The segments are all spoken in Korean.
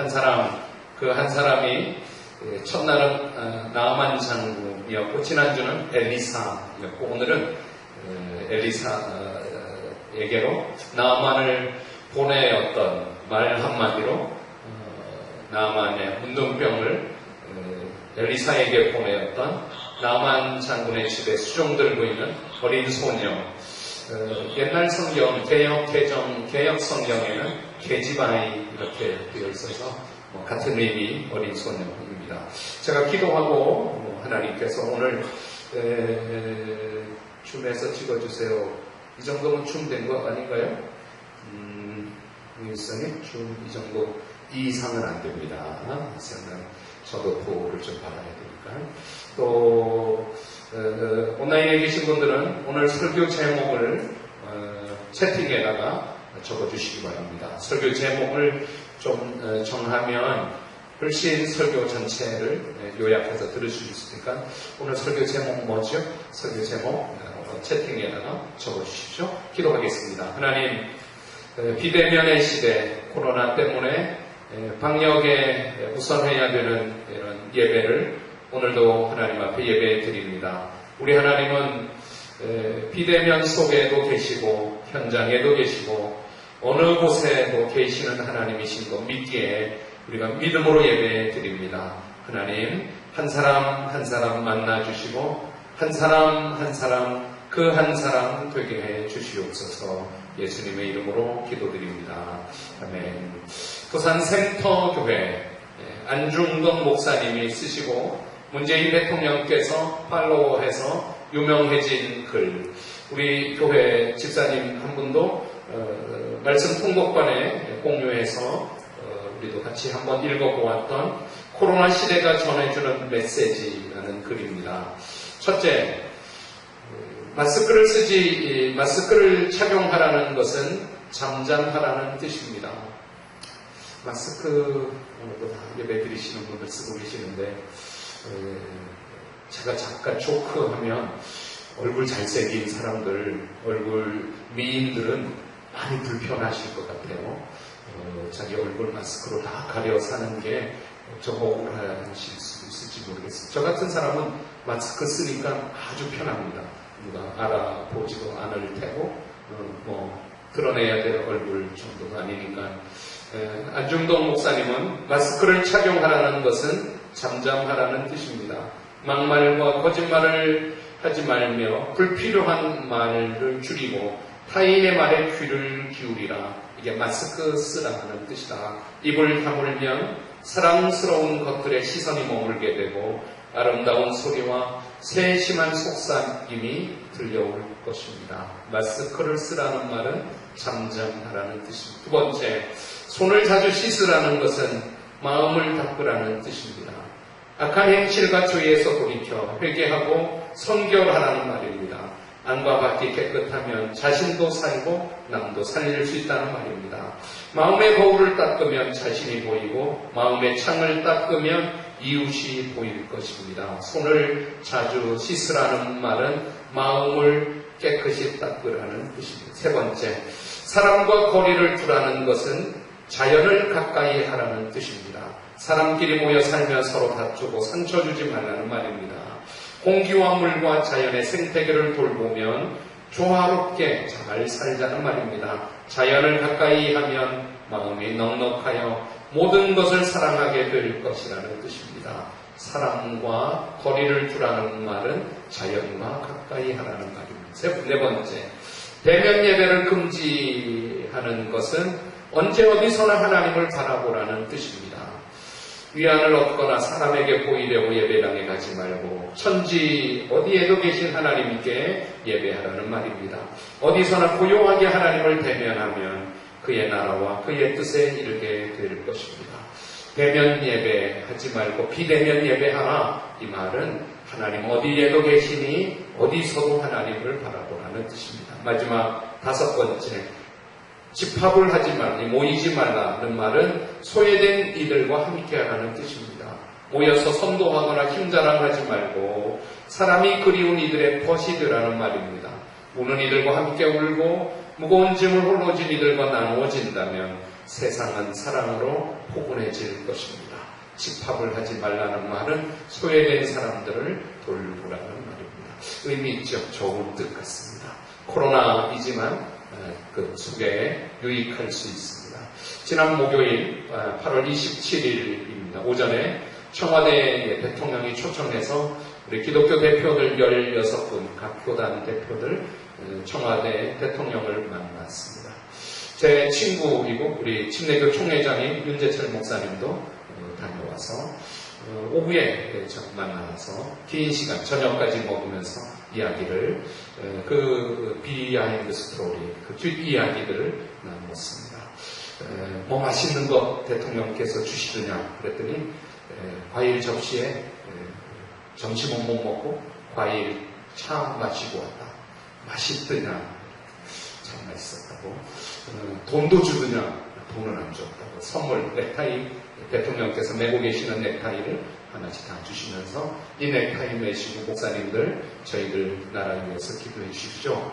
한 사람, 그 한 사람이 첫날은 나아만 장군이었고 지난주는 엘리사였고 오늘은 엘리사에게로 나아만을 보내었던 말 한마디로 나아만의 문둥병을 엘리사에게 보내었던 나아만 장군의 집에 수종 들고 있는 어린 소녀. 옛날 성경, 개혁 성경에는 계집아이 이렇게 되어 있어서 같은 의미 어린 소녀입니다. 제가 기도하고 하나님께서 오늘 줌에서 찍어주세요. 이 정도면 줌 된 거 아닌가요? 일성이 줌 이 정도 이상은 안 됩니다. 저도 보호를 좀 받아야 되니까. 또 온라인에 계신 분들은 오늘 설교 제목을 채팅에다가 적어주시기 바랍니다. 설교 제목을 좀 정하면 훨씬 설교 전체를 요약해서 들으실 수 있으니까 오늘 설교 제목 뭐죠? 설교 제목 채팅에다가 적어주십시오. 기도하겠습니다. 하나님, 비대면의 시대 코로나 때문에 방역에 우선해야 되는 이런 예배를 오늘도 하나님 앞에 예배해 드립니다. 우리 하나님은 비대면 속에도 계시고 현장에도 계시고 어느 곳에도 계시는 하나님이신 것 믿기에 우리가 믿음으로 예배해 드립니다. 하나님 한 사람 한 사람 만나주시고 한 사람 한 사람 그 한 사람 되게 해 주시옵소서. 예수님의 이름으로 기도드립니다. 아멘. 부산 센터교회 안중덕 목사님이 쓰시고 문재인 대통령께서 팔로우해서 유명해진 글, 우리 교회 집사님 한 분도 말씀 통독반에 공유해서 우리도 같이 한번 읽어보았던 코로나 시대가 전해주는 메시지라는 글입니다. 첫째, 마스크를 착용하라는 것은 잠잠하라는 뜻입니다. 마스크 오늘도 다 예배 드리시는 분들 쓰고 계시는데 제가 잠깐 조크하면 얼굴 잘생긴 사람들, 얼굴 미인들은 많이 불편하실 것 같아요. 자기 얼굴 마스크로 다 가려 사는 게 좀 억울하실 수 있을지 모르겠어요. 저 같은 사람은 마스크 쓰니까 아주 편합니다. 누가 알아보지도 않을 테고 드러내야 될 얼굴 정도가 아니니까. 안중동 목사님은 마스크를 착용하라는 것은 잠잠하라는 뜻입니다. 막말과 거짓말을 하지 말며 불필요한 말을 줄이고 타인의 말에 귀를 기울이라. 이게 마스크 쓰라는 뜻이다. 입을 다물면 사랑스러운 것들의 시선이 머물게 되고 아름다운 소리와 세심한 속삭임이 들려올 것입니다. 마스크를 쓰라는 말은 잠잠하라는 뜻입니다. 두 번째, 손을 자주 씻으라는 것은 마음을 닦으라는 뜻입니다. 악한 행실과 죄에서 돌이켜 회개하고 선결하라는 말입니다. 안과 밖이 깨끗하면 자신도 살고 남도 살릴 수 있다는 말입니다. 마음의 거울을 닦으면 자신이 보이고 마음의 창을 닦으면 이웃이 보일 것입니다. 손을 자주 씻으라는 말은 마음을 깨끗이 닦으라는 뜻입니다. 세 번째, 사람과 거리를 두라는 것은 자연을 가까이 하라는 뜻입니다. 사람끼리 모여 살며 서로 다투고 상처 주지 말라는 말입니다. 공기와 물과 자연의 생태계를 돌보면 조화롭게 잘 살자는 말입니다. 자연을 가까이 하면 마음이 넉넉하여 모든 것을 사랑하게 될 것이라는 뜻입니다. 사람과 거리를 두라는 말은 자연과 가까이 하라는 말입니다. 네 번째, 대면 예배를 금지하는 것은 언제 어디서나 하나님을 바라보라는 뜻입니다. 위안을 얻거나 사람에게 보이려고 예배당에 가지 말고 천지 어디에도 계신 하나님께 예배하라는 말입니다. 어디서나 고요하게 하나님을 대면하면 그의 나라와 그의 뜻에 이르게 될 것입니다. 대면 예배하지 말고 비대면 예배하라. 이 말은 하나님 어디에도 계시니 어디서도 하나님을 바라보라는 뜻입니다. 마지막 다섯 번째, 집합을 하지 말라, 모이지 말라는 말은 소외된 이들과 함께하라는 뜻입니다. 모여서 선도하거나 힘자랑하지 말고 사람이 그리운 이들의 벗이 되라는 말입니다. 우는 이들과 함께 울고 무거운 짐을 홀로 진 이들과 나누어진다면 세상은 사랑으로 포근해질 것입니다. 집합을 하지 말라는 말은 소외된 사람들을 돌보라는 말입니다. 의미 있죠. 좋은 뜻 같습니다. 코로나이지만 그 속에 유익할 수 있습니다. 지난 목요일 8월 27일입니다. 오전에 청와대 대통령이 초청해서 우리 기독교 대표들 16분, 각 교단 대표들 청와대 대통령을 만났습니다. 제 친구이고 우리 침례교 총회장인 윤재철 목사님도 다녀와서 오후에 만나서 긴 시간 저녁까지 먹으면서 이야기를 그 비하인드 스토리, 그 뒷이야기들을 나눴습니다. 뭐 맛있는 것 대통령께서 주시더냐 그랬더니 과일 접시에 점심은 못 먹고 과일 차 마시고 왔다. 맛있더냐? 참 맛있었다고. 돈도 주더냐? 돈은 안 줬다고. 선물, 넥타이, 대통령께서 메고 계시는 넥타이를 하나씩 다 주시면서 이 넥타이 매시고 목사님들 저희들 나라 위해서 기도해 주십시오.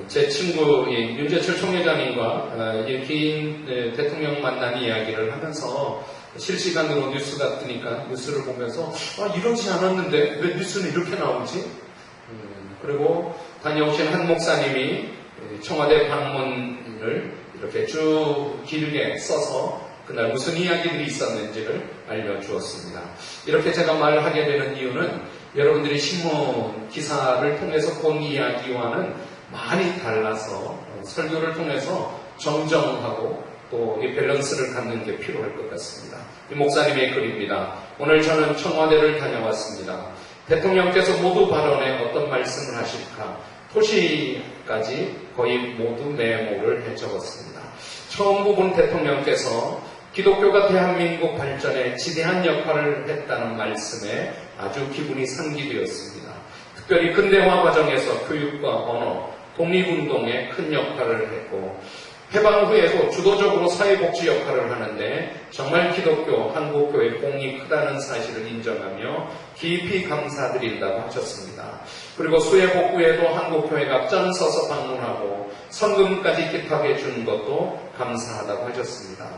제 친구 윤재철 총회장님과 긴 대통령 만난 이야기를 하면서 실시간으로 뉴스가 뜨니까 뉴스를 보면서 이러지 않았는데 왜 뉴스는 이렇게 나오지? 그리고 다녀오신 한 목사님이 청와대 방문을 이렇게 쭉 길게 써서 그날 무슨 이야기들이 있었는지를 알려주었습니다. 이렇게 제가 말을 하게 되는 이유는 여러분들이 신문 기사를 통해서 본 이야기와는 많이 달라서 설교를 통해서 정정하고 또 이 밸런스를 갖는 게 필요할 것 같습니다. 이 목사님의 글입니다. 오늘 저는 청와대를 다녀왔습니다. 대통령께서 모두 발언에 어떤 말씀을 하실까? 토시까지 거의 모두 메모를 해 적었습니다. 처음 부분 대통령께서 기독교가 대한민국 발전에 지대한 역할을 했다는 말씀에 아주 기분이 상기되었습니다. 특별히 근대화 과정에서 교육과 언어, 독립운동에 큰 역할을 했고 해방 후에도 주도적으로 사회복지 역할을 하는데 정말 기독교, 한국교회 공이 크다는 사실을 인정하며 깊이 감사드린다고 하셨습니다. 그리고 수해 복구에도 한국교회가 앞장서서 방문하고 성금까지 기탁해 준 것도 감사하다고 하셨습니다.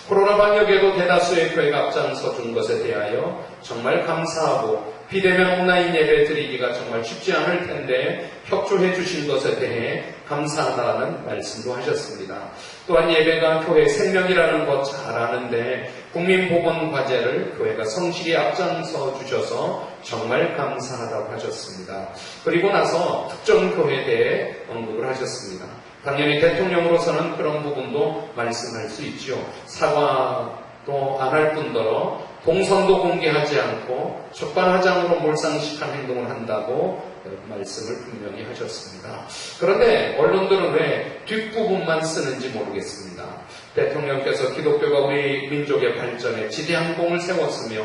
코로나 방역에도 대다수의 교회가 앞장서 준 것에 대하여 정말 감사하고 비대면 온라인 예배 드리기가 정말 쉽지 않을 텐데 협조해 주신 것에 대해 감사하다는 말씀도 하셨습니다. 또한 예배가 교회 생명이라는 것 잘 아는데 국민보건 과제를 교회가 성실히 앞장서 주셔서 정말 감사하다고 하셨습니다. 그리고 나서 특정 교회에 대해 언급을 하셨습니다. 당연히 대통령으로서는 그런 부분도 말씀할 수 있죠. 사과도 안 할 뿐더러 동선도 공개하지 않고 적반하장으로 몰상식한 행동을 한다고 말씀을 분명히 하셨습니다. 그런데 언론들은 왜 뒷부분만 쓰는지 모르겠습니다. 대통령께서 기독교가 우리 민족의 발전에 지대한 공을 세웠으며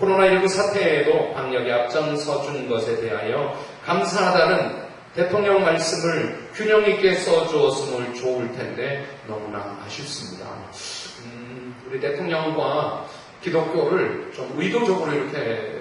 코로나19 사태에도 방역에 앞장서 준 것에 대하여 감사하다는 대통령 말씀을 균형 있게 써주었으면 좋을 텐데 너무나 아쉽습니다. 우리 대통령과 기독교를 좀 의도적으로 이렇게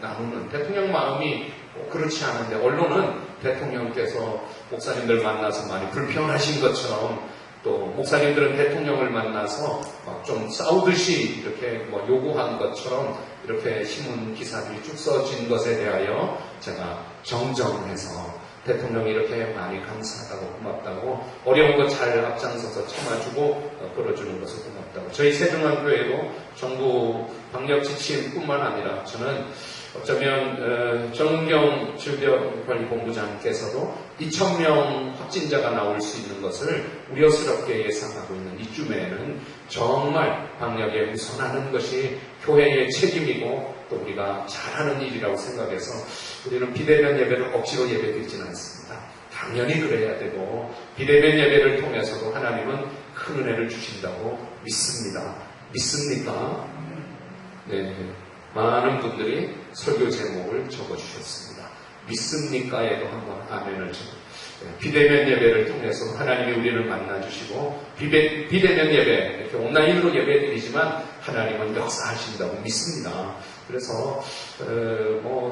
나누는 대통령 마음이 그렇지 않은데 언론은 대통령께서 목사님들 만나서 많이 불편하신 것처럼 또 목사님들은 대통령을 만나서 좀 싸우듯이 이렇게 요구한 것처럼 이렇게 신문 기사들이 쭉 써진 것에 대하여 제가 정정해서 대통령이 이렇게 많이 감사하다고 고맙다고 어려운 것 잘 앞장서서 참아주고 끌어주는 것을 고맙다고 저희 세종한교회도 정부 방역 지침뿐만 아니라 저는 어쩌면 정은경 질병관리본부장께서도 2,000명 확진자가 나올 수 있는 것을 우려스럽게 예상하고 있는 이쯤에는 정말 방역에 우선하는 것이 교회의 책임이고 또 우리가 잘하는 일이라고 생각해서 우리는 비대면 예배를 억지로 예배드리지는 않습니다. 당연히 그래야 되고 비대면 예배를 통해서도 하나님은 큰 은혜를 주신다고 믿습니다. 믿습니까? 네. 많은 분들이 설교 제목을 적어주셨습니다. 믿습니까에도 한번 아멘을 적어주셨습니다. 비대면 예배를 통해서 하나님이 우리를 만나주시고 비대면 예배, 이렇게 온라인으로 예배드리지만 하나님은 역사하신다고 믿습니다. 그래서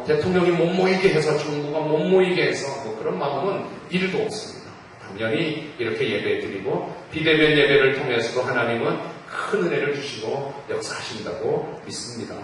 대통령이 못 모이게 해서 정부가 못 모이게 해서 그런 마음은 1도 없습니다. 당연히 이렇게 예배드리고 비대면 예배를 통해서도 하나님은 큰 은혜를 주시고 역사하신다고 믿습니다.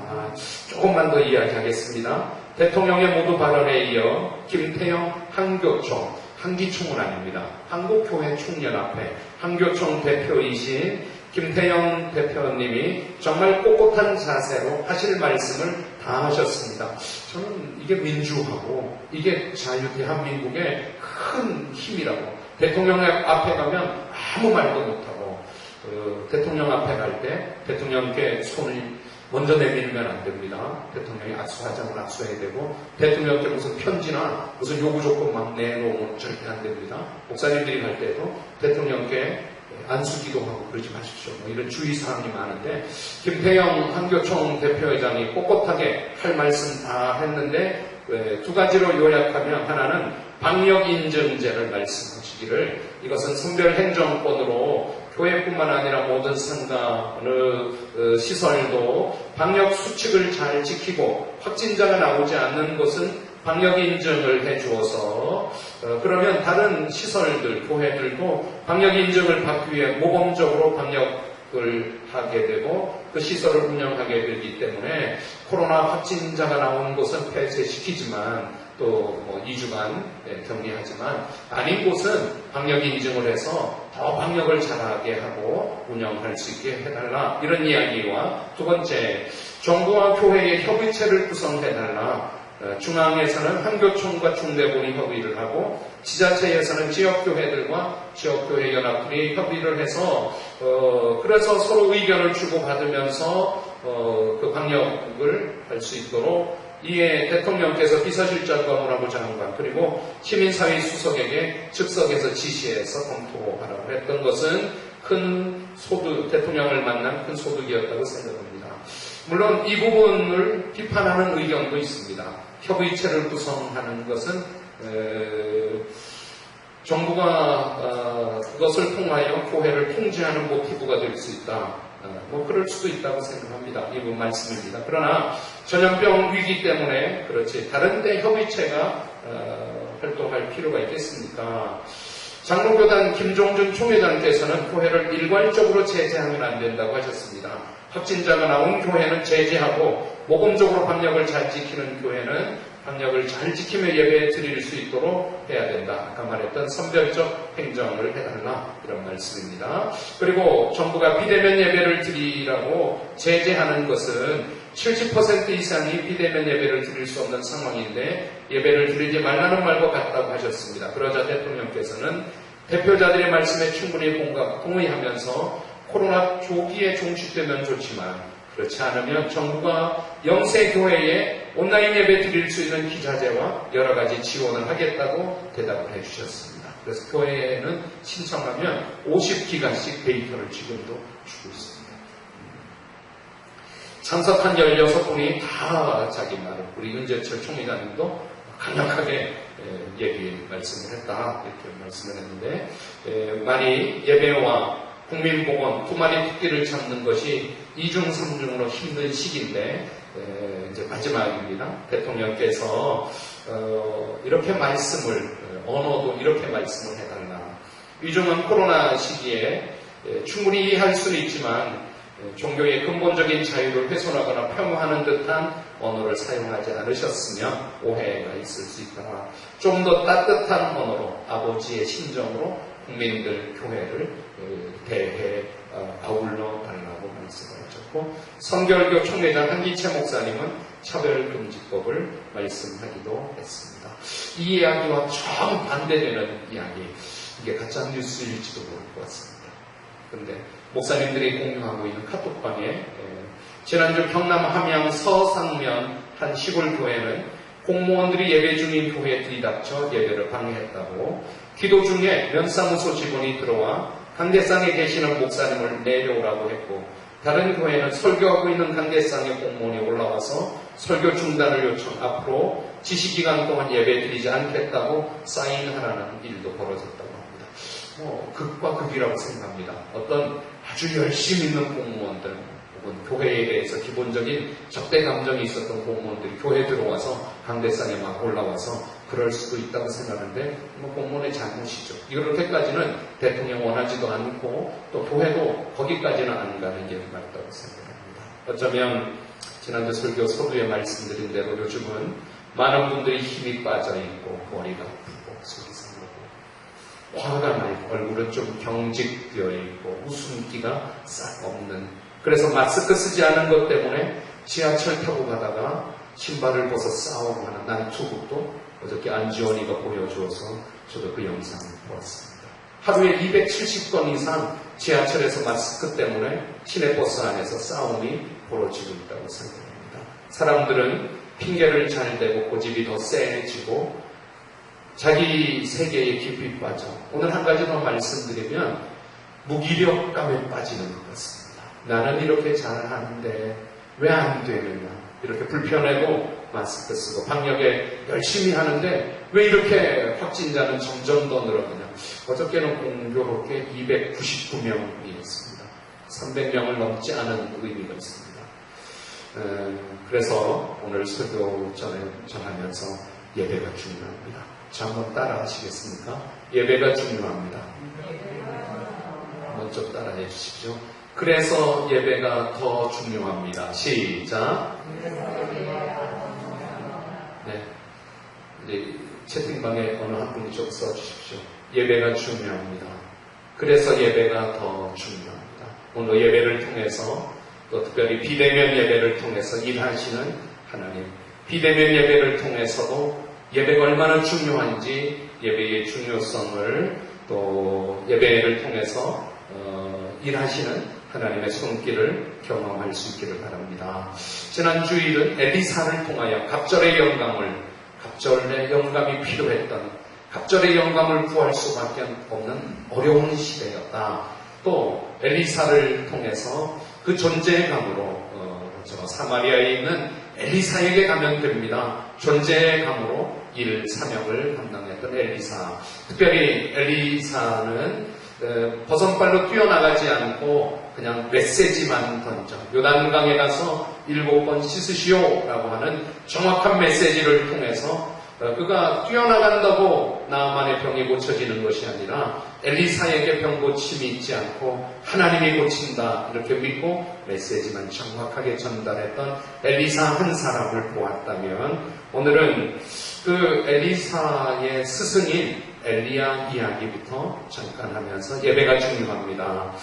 조금만 더 이야기하겠습니다. 대통령의 모두 발언에 이어 김태형 한교총, 한기총은 아닙니다. 한국교회 총연합회 한교총 대표이신 김태형 대표님이 정말 꼿꼿한 자세로 하실 말씀을 다 하셨습니다. 저는 이게 민주하고 이게 대한민국의 큰 힘이라고. 대통령 앞에 가면 아무 말도 못하고 대통령 앞에 갈 때 대통령께 손을 먼저 내밀면 안 됩니다. 대통령이 압수하자면 압수해야 되고 대통령께 무슨 편지나 무슨 요구 조건 막 내놓으면 절대 안 됩니다. 목사님들이 갈 때도 대통령께 안수기도 하고 그러지 마십시오. 이런 주의사항이 많은데 김태형 한교총 대표회장이 꼿꼿하게 할 말씀 다 했는데 두 가지로 요약하면 하나는 방역인증제를 말씀하시기를 이것은 선별행정권으로 교회뿐만 아니라 모든 상가 어느 시설도 방역 수칙을 잘 지키고 확진자가 나오지 않는 곳은 방역인증을 해주어서 그러면 다른 시설들, 교회들도 방역인증을 받기 위해 모범적으로 방역을 하게 되고 그 시설을 운영하게 되기 때문에 코로나 확진자가 나온 곳은 폐쇄시키지만 또 2주간 격리하지만 아닌 곳은 방역인증을 해서 더 방역을 잘하게 하고 운영할 수 있게 해달라 이런 이야기와 두 번째 정부와 교회의 협의체를 구성해달라. 중앙에서는 한교총과 중대본이 협의를 하고 지자체에서는 지역교회들과 지역교회 연합들이 협의를 해서 그래서 서로 의견을 주고받으면서 그 방역을 할 수 있도록 이에 대통령께서 비서실장과 문화부 장관 그리고 시민사회 수석에게 즉석에서 지시해서 검토하라고 했던 것은 큰 소득, 대통령을 만난 큰 소득이었다고 생각합니다. 물론 이 부분을 비판하는 의견도 있습니다. 협의체를 구성하는 것은 정부가 그것을 통하여 교회를 통제하는 모티브가 될 수 있다. 그럴 수도 있다고 생각합니다. 이분 말씀입니다. 그러나 전염병 위기 때문에 그렇지 다른 데 협의체가 활동할 필요가 있겠습니까? 장로교단 김종준 총회장께서는 교회를 일괄적으로 제재하면 안 된다고 하셨습니다. 확진자가 나온 교회는 제재하고 모범적으로 방역을 잘 지키는 교회는 방역을 잘 지키며 예배 드릴 수 있도록 해야 된다. 아까 말했던 선별적 행정을 해달라 이런 말씀입니다. 그리고 정부가 비대면 예배를 드리라고 제재하는 것은 70% 이상이 비대면 예배를 드릴 수 없는 상황인데 예배를 드리지 말라는 말과 같다고 하셨습니다. 그러자 대통령께서는 대표자들의 말씀에 충분히 동의하면서 코로나 조기에 종식되면 좋지만 그렇지 않으면 정부가 영세교회에 온라인 예배 드릴 수 있는 기자재와 여러 가지 지원을 하겠다고 대답을 해주셨습니다. 그래서 교회에는 신청하면 50기가씩 데이터를 지금도 주고 있습니다. 참석한 16분이 다 자기 말을 우리 은재철 총회장님도 강력하게 말씀을 했다 이렇게 말씀을 했는데 많이 예배와 국민보건 두 마리 토끼를 잡는 것이 2중 3중으로 힘든 시기인데 이제 마지막입니다. 대통령께서 이렇게 말씀을 언어도 이렇게 말씀을 해달라. 이중은 코로나 시기에 충분히 이해할 수는 있지만 종교의 근본적인 자유를 훼손하거나 폄하하는 듯한 언어를 사용하지 않으셨으면 오해가 있을 수 있다. 좀 더 따뜻한 언어로 아버지의 심정으로 국민들 교회를 대해 아울러 달라고 말씀을 하셨고 성결교 총회장 한기채 목사님은 차별금지법을 말씀하기도 했습니다. 이 이야기와 정반대되는 이야기 이게 가짜뉴스일지도 모를 것 같습니다. 그런데 목사님들이 공유하고 있는 카톡방에 지난주 경남 함양 서상면 한 시골 교회는 공무원들이 예배 중인 교회에 들이닥쳐 예배를 방해했다고 기도 중에 면사무소 직원이 들어와 강대상에 계시는 목사님을 내려오라고 했고 다른 교회는 설교하고 있는 강대상의 공무원이 올라와서 설교 중단을 요청 앞으로 지시기간 동안 예배 드리지 않겠다고 사인하라는 일도 벌어졌다고 합니다. 극과 극이라고 생각합니다. 어떤 아주 열심히 있는 공무원들 교회에 대해서 기본적인 적대 감정이 있었던 공무원들이 교회에 들어와서 강대상에 막 올라와서 그럴 수도 있다고 생각하는데 공무원의 잘못이죠. 이렇게까지는 대통령 원하지도 않고 또 교회도 거기까지는 안 가는 게 맞다고 생각합니다. 어쩌면 지난주 설교 서두에 말씀드린 대로 요즘은 많은 분들이 힘이 빠져있고 머리가 아프고 속이 상하고 화가 나있고 얼굴은 좀 경직되어 있고 웃음기가 싹 없는, 그래서 마스크 쓰지 않은 것 때문에 지하철 타고 가다가 신발을 벗어 싸우고 하는 난투극도 어저께 안지원이가 보여주어서 저도 그 영상을 보았습니다. 하루에 270건 이상 지하철에서 마스크 때문에 시내버스 안에서 싸움이 벌어지고 있다고 생각합니다. 사람들은 핑계를 잘 대고 고집이 더 세지고 자기 세계에 깊이 빠져, 오늘 한 가지 더 말씀드리면 무기력감에 빠지는 것 같습니다. 나는 이렇게 잘하는데 왜 안 되느냐, 이렇게 불편해도 마스크 쓰고 방역에 열심히 하는데 왜 이렇게 확진자는 점점 더 늘어나냐. 어저께는 공교롭게 299명이었습니다. 300명을 넘지 않은 의미가 있습니다. 그래서 오늘 설교 전하면서 예배가 중요합니다. 저 한번 따라 하시겠습니까? 예배가 중요합니다. 먼저 따라 해주십시오. 그래서 예배가 더 중요합니다. 시작. 네. 이제 채팅방에 어느 한 분이 좀 써주십시오. 예배가 중요합니다. 그래서 예배가 더 중요합니다. 오늘 예배를 통해서 또 특별히 비대면 예배를 통해서 일하시는 하나님, 비대면 예배를 통해서도 예배가 얼마나 중요한지 예배의 중요성을 또 예배를 통해서 일하시는 하나님의 손길을 경험할 수 있기를 바랍니다. 지난 주일은 엘리사를 통하여 갑절의 영감이 필요했던, 갑절의 영감을 구할 수밖에 없는 어려운 시대였다. 또 엘리사를 통해서 그 존재의 감으로 사마리아에 있는 엘리사에게 가면 됩니다. 존재의 감으로 일 사명을 감당했던 엘리사. 특별히 엘리사는 버선발로 뛰어나가지 않고 그냥 메시지만 던져, 요단강에 가서 7번 씻으시오라고 하는 정확한 메시지를 통해서 그가 뛰어나간다고 나만의 병이 고쳐지는 것이 아니라 엘리사에게 병 고침이 있지 않고 하나님이 고친다 이렇게 믿고 메시지만 정확하게 전달했던 엘리사 한 사람을 보았다면, 오늘은 그 엘리사의 스승인 엘리야 이야기부터 잠깐 하면서 예배가 중요합니다.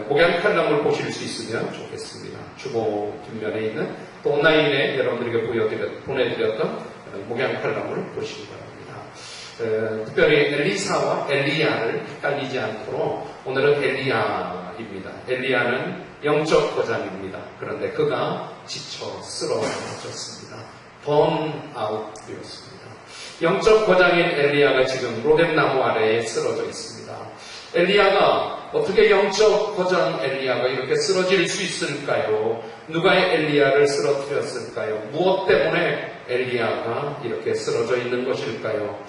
목양 칼럼을 보실 수 있으면 좋겠습니다. 주보 뒷면에 있는 또 온라인에 여러분들에게 보내드렸던 목양 칼럼을 보시기 바랍니다. 특별히 엘리사와 엘리야를 헷갈리지 않도록 오늘은 엘리야입니다. 엘리야는 영적 거장입니다. 그런데 그가 지쳐 쓰러졌습니다. 번아웃 되었습니다. 영적 거장인 엘리야가 지금 로뎀나무 아래에 쓰러져 있습니다. 엘리야가 어떻게 영적 거장 엘리야가 이렇게 쓰러질 수 있을까요? 누가 엘리야를 쓰러뜨렸을까요? 무엇 때문에 엘리야가 이렇게 쓰러져 있는 것일까요?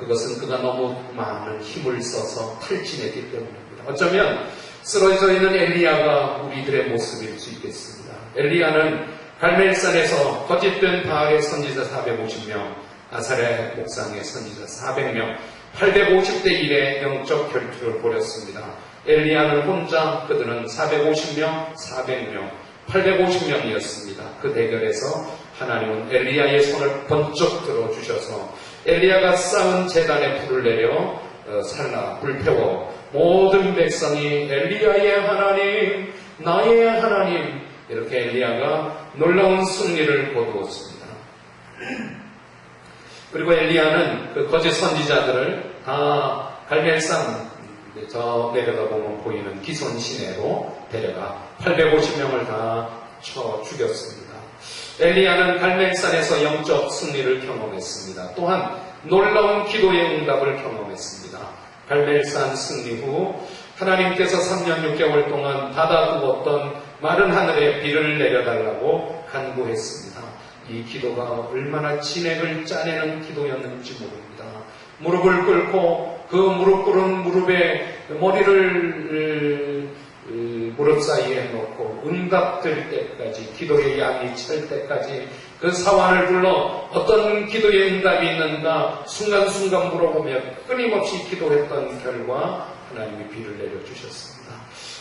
그것은 그가 너무 많은 힘을 써서 탈진했기 때문입니다. 어쩌면 쓰러져 있는 엘리야가 우리들의 모습일 수 있겠습니다. 엘리야는 갈멜산에서 거짓된 바알의 선지자 450명, 아사랴 목상의 선지자 400명, 850대 1의 영적 결투를 벌였습니다. 엘리야는 혼자, 그들은 450명, 400명, 850명이었습니다. 그 대결에서 하나님은 엘리야의 손을 번쩍 들어주셔서 엘리야가 쌓은 제단에 불을 내려 살라 불태워 모든 백성이 엘리야의 하나님, 나의 하나님, 이렇게 엘리야가 놀라운 승리를 거두었습니다. 그리고 엘리야는 그 거짓 선지자들을 다 갈멜산 저 내려다보면 보이는 기손 시내로 데려가 850명을 다 쳐 죽였습니다. 엘리야는 갈멜산에서 영적 승리를 경험했습니다. 또한 놀라운 기도의 응답을 경험했습니다. 갈멜산 승리 후 하나님께서 3년 6개월 동안 닫아두었던 마른 하늘에 비를 내려달라고 간구했습니다. 이 기도가 얼마나 진액을 짜내는 기도였는지 모릅니다. 무릎을 꿇고 그 무릎 꿇은 무릎에 머리를 무릎 사이에 놓고 응답될 때까지, 기도의 양이 찰 때까지 그 사환을 불러 어떤 기도의 응답이 있는가 순간순간 물어보며 끊임없이 기도했던 결과 하나님이 비를 내려주셨습니다.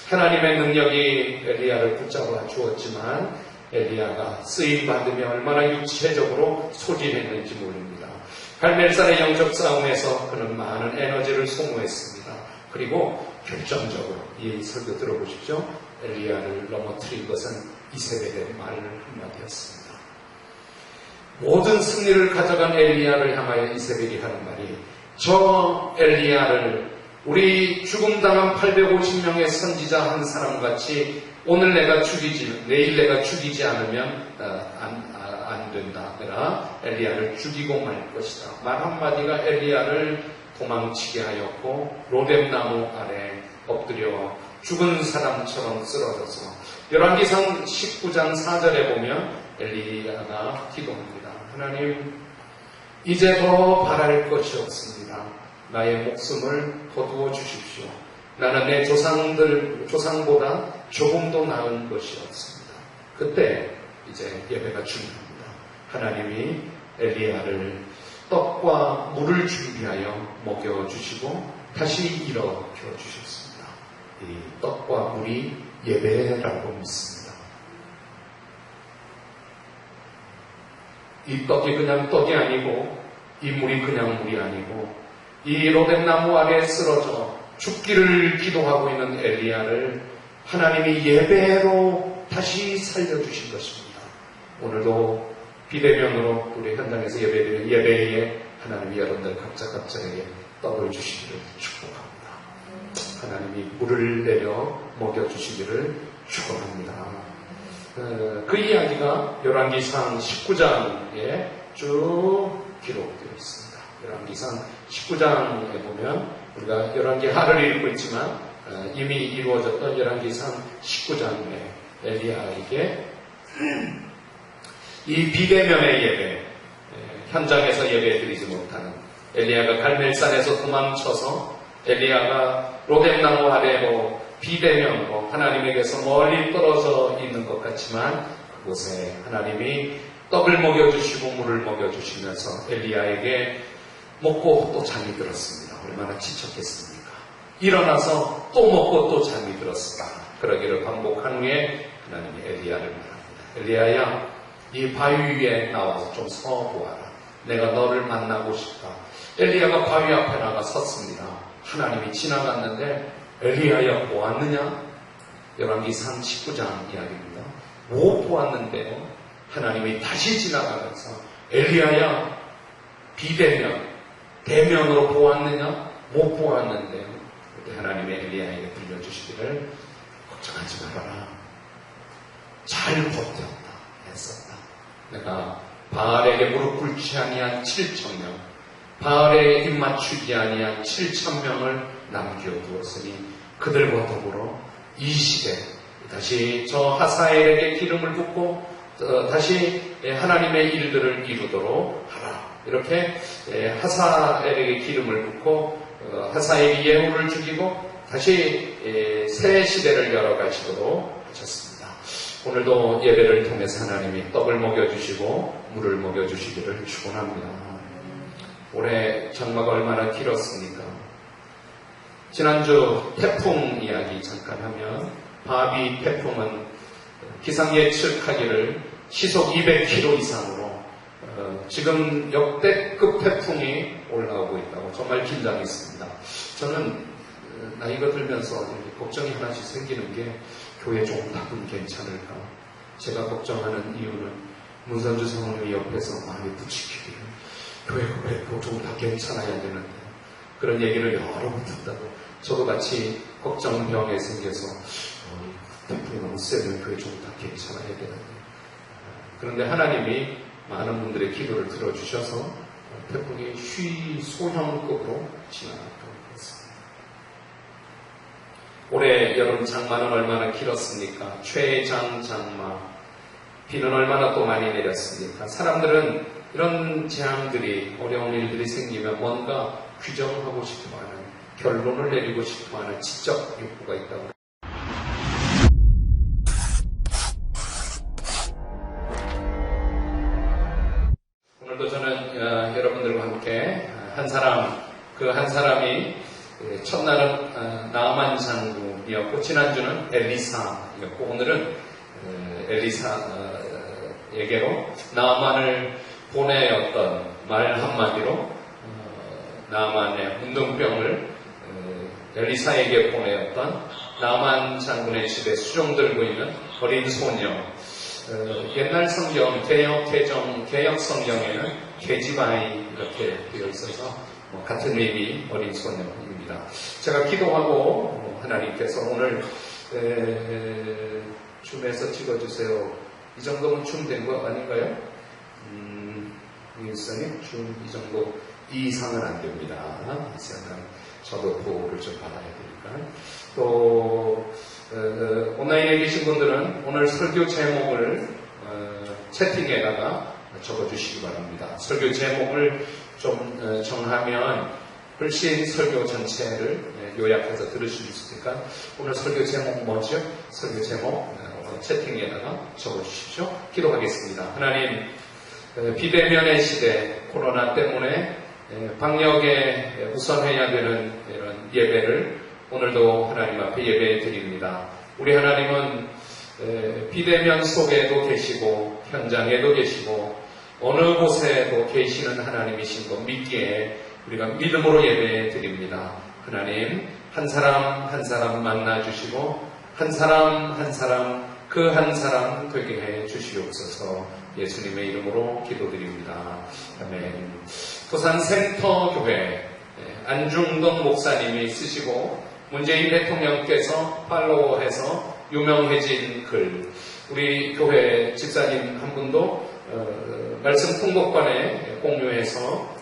하나님의 능력이 엘리야를 붙잡아 주었지만 엘리야가 쓰임받으며 얼마나 육체적으로 소진했는지 모릅니다. 갈멜산의 영적 싸움에서 그는 많은 에너지를 소모했습니다. 그리고 결정적으로 이 설교 들어보십시오. 엘리야를 넘어뜨린 것은 이세벨의 말 한마디였습니다. 모든 승리를 가져간 엘리야를 향하여 이세벨이 하는 말이, 저 엘리야를 우리 죽음당한 850명의 선지자 한 사람같이 오늘 내가 죽이지, 내일 내가 죽이지 않으면 안 된다. 내가 엘리야를 죽이고 말 것이다. 말 한마디가 엘리야를 도망치게 하였고 로뎀나무 아래 엎드려 죽은 사람처럼 쓰러져서 열왕기상 19장 4절에 보면 엘리야가 기도합니다. 하나님, 이제 더 바랄 것이 없습니다. 나의 목숨을 거두어 주십시오. 나는 내 조상보다 조금도 나은 것이 없습니다. 그때 이제 예배가 중요합니다. 하나님이 엘리야를 떡과 물을 준비하여 먹여주시고 다시 일어켜 주셨습니다. 이 떡과 물이 예배라고 믿습니다. 이 떡이 그냥 떡이 아니고 이 물이 그냥 물이 아니고 이 로뎀나무 아래에 쓰러져 죽기를 기도하고 있는 엘리야를 하나님이 예배로 다시 살려주신 것입니다. 오늘도 비대면으로 우리 현장에서 예배드리는 예배에 하나님이 여러분들 각자에게 떡을 주시기를 축복합니다. 하나님이 물을 내려 먹여주시기를 축복합니다. 그 이야기가 열왕기상 19장에 쭉 기록되어 있습니다. 열왕기상 19장에 보면 우리가 열왕기 하를 읽고 있지만 이미 이루어졌던 열왕기상 19장에 엘리야에게 이 비대면의 예배, 현장에서 예배드리지 못하는 엘리야가 갈멜산에서 도망쳐서 엘리야가 로뎀나무 아래로 비대면으로 하나님에게서 멀리 떨어져 있는 것 같지만 그곳에 하나님이 떡을 먹여주시고 물을 먹여주시면서 엘리야에게 먹고 또 잠이 들었습니다. 얼마나 지쳤겠습니까? 일어나서 또 먹고 또 잠이 들었습니다. 그러기를 반복한 후에 하나님이 엘리야를 말합니다. 엘리야야, 이 바위 위에 나와서 좀 서 보아라. 내가 너를 만나고 싶다. 엘리야가 바위 앞에 나가 섰습니다. 하나님이 지나갔는데 엘리야야 보았느냐? 열왕기상 19장 이야기입니다. 못 보았는데요. 하나님이 다시 지나가면서 엘리야야 비대면 대면으로 보았느냐? 못 보았는데요. 그때 하나님이 엘리야에게 들려주시기를 걱정하지 말아라. 잘 버텼다. 했었다. 내가 바알에게 무릎 꿇지 아니한 7,000명, 바알에 입 맞추지 아니한 7,000명을 남겨두었으니 그들과 더불어 이 시대 다시 저 하사엘에게 기름을 붓고 다시 하나님의 일들을 이루도록 하라. 이렇게 하사엘에게 기름을 붓고 하사엘이 예후를 죽이고 다시 새 시대를 열어가시도록 하셨습니다. 오늘도 예배를 통해서 하나님이 떡을 먹여주시고 물을 먹여주시기를 축원합니다. 올해 장마가 얼마나 길었습니까? 지난주 태풍 이야기 잠깐 하면 바비 태풍은 기상 예측하기를 시속 200km 이상으로 지금 역대급 태풍이 올라오고 있다고 정말 긴장했습니다. 저는 나이가 들면서 걱정이 하나씩 생기는 게 교회 종답은 괜찮을까? 제가 걱정하는 이유는 문선주 성령이 옆에서 많이 부추기기를 교회가 왜 종답 괜찮아야 되는데 그런 얘기를 여러 번 듣다가 저도 같이 걱정병에 생겨서 태풍이 너무 세면 교회 종답 괜찮아야 되는데 그런데 하나님이 많은 분들의 기도를 들어주셔서 태풍이 소형급으로 지나갔던 것입니다. 올해 여름 장마는 얼마나 길었습니까? 최장 장마. 비는 얼마나 또 많이 내렸습니까? 사람들은 이런 재앙들이, 어려운 일들이 생기면 뭔가 규정하고 싶어하는, 결론을 내리고 싶어하는 지적 욕구가 있다고 오늘도 저는 여러분들과 함께 한 사람, 그 한 사람이 첫날은 나아만 장군이었고 지난주는 엘리사였고 오늘은 엘리사에게로 나아만을 보내었던 말 한마디로 나아만의 문둥병을 엘리사에게 보내었던 나아만 장군의 집에 수종 들고 있는 어린 소녀. 옛날 성경, 개역 성경에는 계집아이 이렇게 되어 있어서 같은 의미 어린 소녀입니다. 제가 기도하고 하나님께서 오늘 줌에서 찍어주세요. 이 정도면 줌 된 거 아닌가요? 일선님 줌 이 정도 이 이상은 안 됩니다. 이상은 저도 보호를 좀 받아야 되니까. 또 온라인에 계신 분들은 오늘 설교 제목을 채팅에다가 적어주시기 바랍니다. 설교 제목을 좀 정하면 훨씬 설교 전체를 요약해서 들으실 수 있으니까 오늘 설교 제목 뭐죠? 설교 제목 채팅에다가 적어주십시오. 기도하겠습니다. 하나님, 비대면의 시대 코로나 때문에 방역에 우선해야 되는 이런 예배를 오늘도 하나님 앞에 예배해 드립니다. 우리 하나님은 비대면 속에도 계시고 현장에도 계시고 어느 곳에도 계시는 하나님이신 것 믿기에 우리가 믿음으로 예배해 드립니다. 하나님 한 사람 한 사람 만나주시고 한 사람 한 사람 그 한 사람 되게 해 주시옵소서. 예수님의 이름으로 기도드립니다. 아멘. 부산 센터교회 안중동 목사님이 쓰시고 문재인 대통령께서 팔로우해서 유명해진 글, 우리 교회 집사님 한 분도 말씀 통독관에 공유해서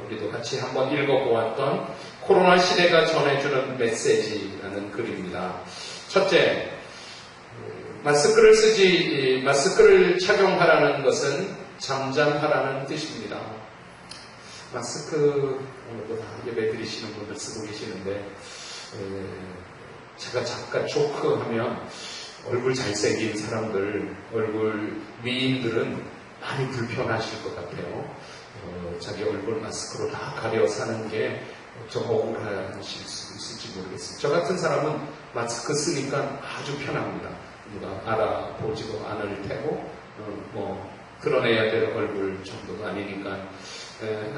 우리도 같이 한번 읽어보았던 코로나 시대가 전해주는 메시지라는 글입니다. 첫째, 마스크를 착용하라는 것은 잠잠하라는 뜻입니다. 마스크 오늘도 다 예배 드리시는 분들 쓰고 계시는데 제가 잠깐 조크하면 얼굴 잘생긴 사람들, 얼굴 미인들은 많이 불편하실 것 같아요. 자기 얼굴 마스크로 다 가려 사는 게 좀 억울하실 수 있을지 모르겠습니다. 저 같은 사람은 마스크 쓰니까 아주 편합니다. 누가 알아보지도 않을 테고 드러내야 될 얼굴 정도가 아니니까.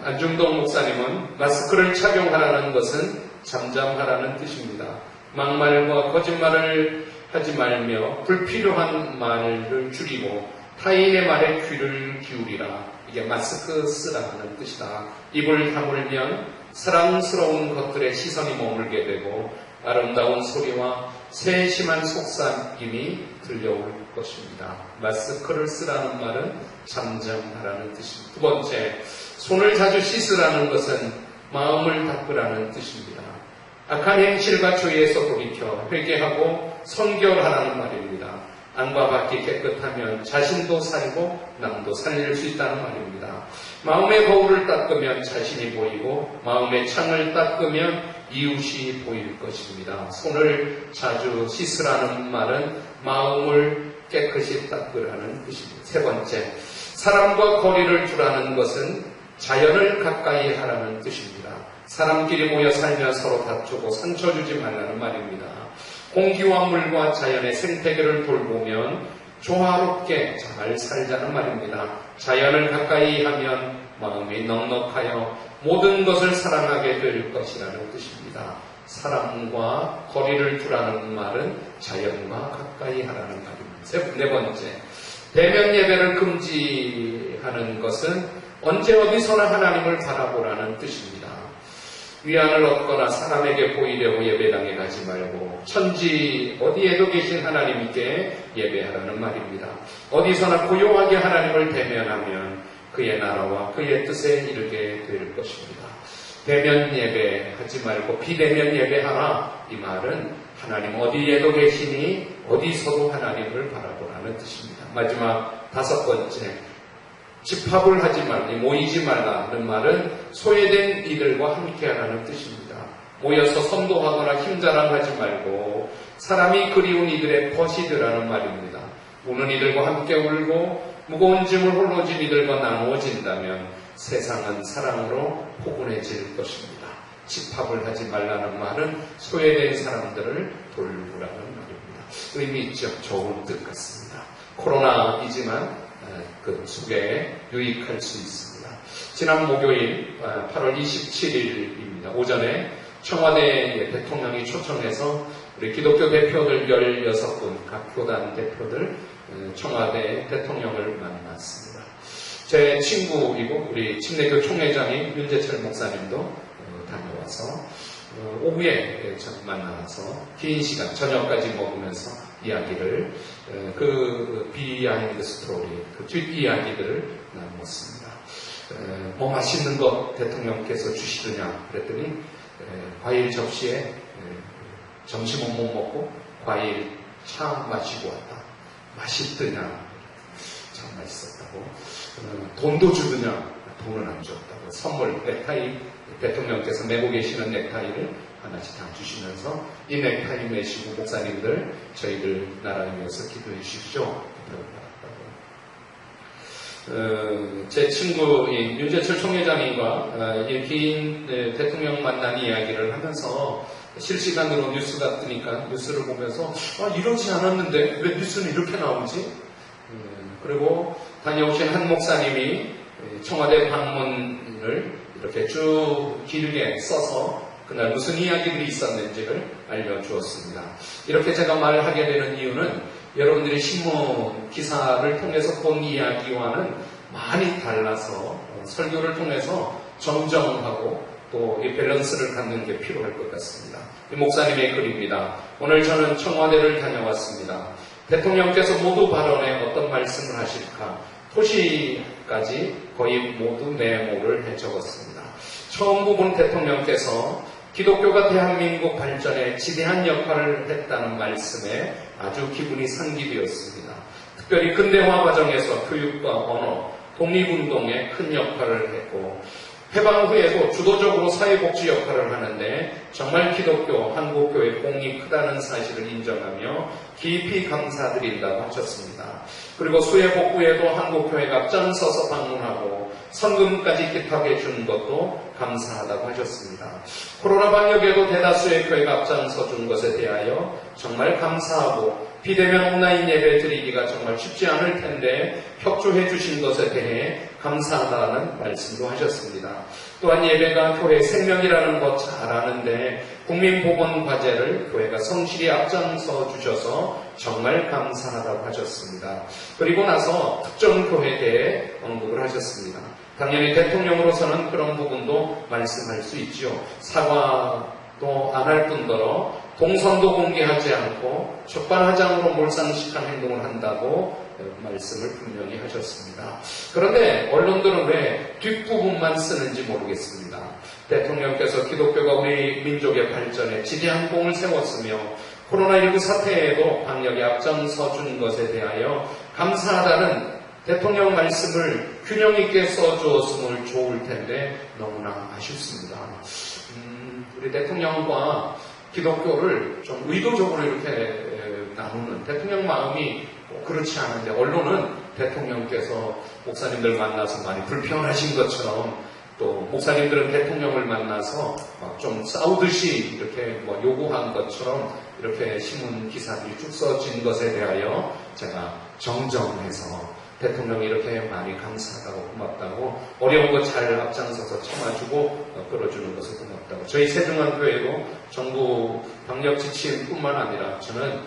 안중동 목사님은 마스크를 착용하라는 것은 잠잠하라는 뜻입니다. 막말과 거짓말을 하지 말며 불필요한 말을 줄이고 타인의 말에 귀를 기울이라. 이게 마스크 쓰라는 뜻이다. 입을 다물면 사랑스러운 것들의 시선이 머물게 되고 아름다운 소리와 세심한 속삭임이 들려올 것입니다. 마스크를 쓰라는 말은 잠잠하라는 뜻입니다. 두 번째, 손을 자주 씻으라는 것은 마음을 닦으라는 뜻입니다. 악한 행실과 죄에서 돌이켜 회개하고 선결하라는 말입니다. 안과 밖이 깨끗하면 자신도 살고 남도 살릴 수 있다는 말입니다. 마음의 거울을 닦으면 자신이 보이고 마음의 창을 닦으면 이웃이 보일 것입니다. 손을 자주 씻으라는 말은 마음을 깨끗이 닦으라는 뜻입니다. 세 번째, 사람과 거리를 두라는 것은 자연을 가까이 하라는 뜻입니다. 사람끼리 모여 살며 서로 다투고 상처 주지 말라는 말입니다. 공기와 물과 자연의 생태계를 돌보면 조화롭게 잘 살자는 말입니다. 자연을 가까이 하면 마음이 넉넉하여 모든 것을 사랑하게 될 것이라는 뜻입니다. 사람과 거리를 두라는 말은 자연과 가까이 하라는 말입니다. 네 번째, 대면 예배를 금지하는 것은 언제 어디서나 하나님을 바라보라는 뜻입니다. 위안을 얻거나 사람에게 보이려고 예배당에 가지 말고 천지 어디에도 계신 하나님께 예배하라는 말입니다. 어디서나 고요하게 하나님을 대면하면 그의 나라와 그의 뜻에 이르게 될 것입니다. 대면 예배하지 말고 비대면 예배하라. 이 말은 하나님 어디에도 계시니 어디서도 하나님을 바라보라는 뜻입니다. 마지막 다섯 번째, 집합을 하지 말고 모이지 말라는 말은 소외된 이들과 함께하라는 뜻입니다. 모여서 선도하거나 힘자랑하지 말고 사람이 그리운 이들의 벗이 되라는 말입니다. 우는 이들과 함께 울고 무거운 짐을 홀로 진 이들과 나누어진다면 세상은 사랑으로 포근해질 것입니다. 집합을 하지 말라는 말은 소외된 사람들을 돌보라는 말입니다. 의미있죠. 좋은 뜻 같습니다. 코로나이지만 그 속에 유익할 수 있습니다. 지난 목요일 8월 27일입니다. 오전에 청와대 대통령이 초청해서 우리 기독교 대표들 16분, 각 교단 대표들 청와대 대통령을 만났습니다. 제 친구이고 우리 침례교 총회장인 윤재철 목사님도 다녀와서 오후에 만나서 긴 시간 저녁까지 먹으면서 이야기를 그 비하인드 스토리, 그 뒷이야기들을 나누었습니다. 뭐 맛있는 거 대통령께서 주시더냐 그랬더니 과일 접시에 점심은 못 먹고 과일 차 마시고 왔다. 맛있더냐? 참 맛있었다고. 돈도 주더냐? 돈은 안 줬다고. 선물, 넥타이, 대통령께서 메고 계시는 넥타이를 하나씩 다 주시면서 이 넥타이 매시고 목사님들 저희들 나라 위해서 기도해 주십시오. 제 친구인 윤재철 총회장님과 긴 대통령 만난 이야기를 하면서 실시간으로 뉴스가 뜨니까 뉴스를 보면서 이러지 않았는데 왜 뉴스는 이렇게 나오지? 그리고 다녀오신 한 목사님이 청와대 방문을 이렇게 쭉 길게 써서 그날 무슨 이야기들이 있었는지를 알려주었습니다. 이렇게 제가 말하게 되는 이유는 여러분들이 신문 기사를 통해서 본 이야기와는 많이 달라서 설교를 통해서 정정하고 또 이 밸런스를 갖는 게 필요할 것 같습니다. 이 목사님의 글입니다. 오늘 저는 청와대를 다녀왔습니다. 대통령께서 모두 발언에 어떤 말씀을 하실까 토시까지 거의 모두 메모를 해 적었습니다. 처음 부분 대통령께서 기독교가 대한민국 발전에 지대한 역할을 했다는 말씀에 아주 기분이 상기되었습니다. 특별히 근대화 과정에서 교육과 언어, 독립운동에 큰 역할을 했고 해방 후에도 주도적으로 사회복지 역할을 하는데 정말 기독교, 한국교회 공이 크다는 사실을 인정하며 깊이 감사드린다고 하셨습니다. 그리고 수해 복구에도 한국교회가 앞장서서 방문하고 성금까지 기탁해 준 것도 감사하다고 하셨습니다. 코로나 방역에도 대다수의 교회가 앞장서 준 것에 대하여 정말 감사하고 비대면 온라인 예배 드리기가 정말 쉽지 않을 텐데 협조해 주신 것에 대해 감사하다는 말씀도 하셨습니다. 또한 예배가 교회 생명이라는 것 잘 아는데 국민보건 과제를 교회가 성실히 앞장서 주셔서 정말 감사하다고 하셨습니다. 그리고 나서 특정 교회에 대해 언급을 하셨습니다. 당연히 대통령으로서는 그런 부분도 말씀할 수 있죠. 사과도 안 할 뿐더러 동선도 공개하지 않고 적반하장으로 몰상식한 행동을 한다고 말씀을 분명히 하셨습니다. 그런데 언론들은 왜 뒷부분만 쓰는지 모르겠습니다. 대통령께서 기독교가 우리 민족의 발전에 지대한 공을 세웠으며 코로나19 사태에도 방역에 앞장서 준 것에 대하여 감사하다는 대통령 말씀을 균형 있게 써주었으면 좋을 텐데 너무나 아쉽습니다. 우리 대통령과 기독교를 좀 의도적으로 이렇게 나누는 대통령 마음이 그렇지 않은데 언론은 대통령께서 목사님들 만나서 많이 불편하신 것처럼 또 목사님들은 대통령을 만나서 좀 싸우듯이 이렇게 요구한 것처럼 이렇게 신문 기사들이 쭉 써진 것에 대하여 제가 정정해서 대통령이 이렇게 많이 감사하다고 고맙다고 어려운 거 잘 앞장서서 참아주고 끌어주는 것을 고맙다고 저희 세종한교회도 정부 방역 지침뿐만 아니라 저는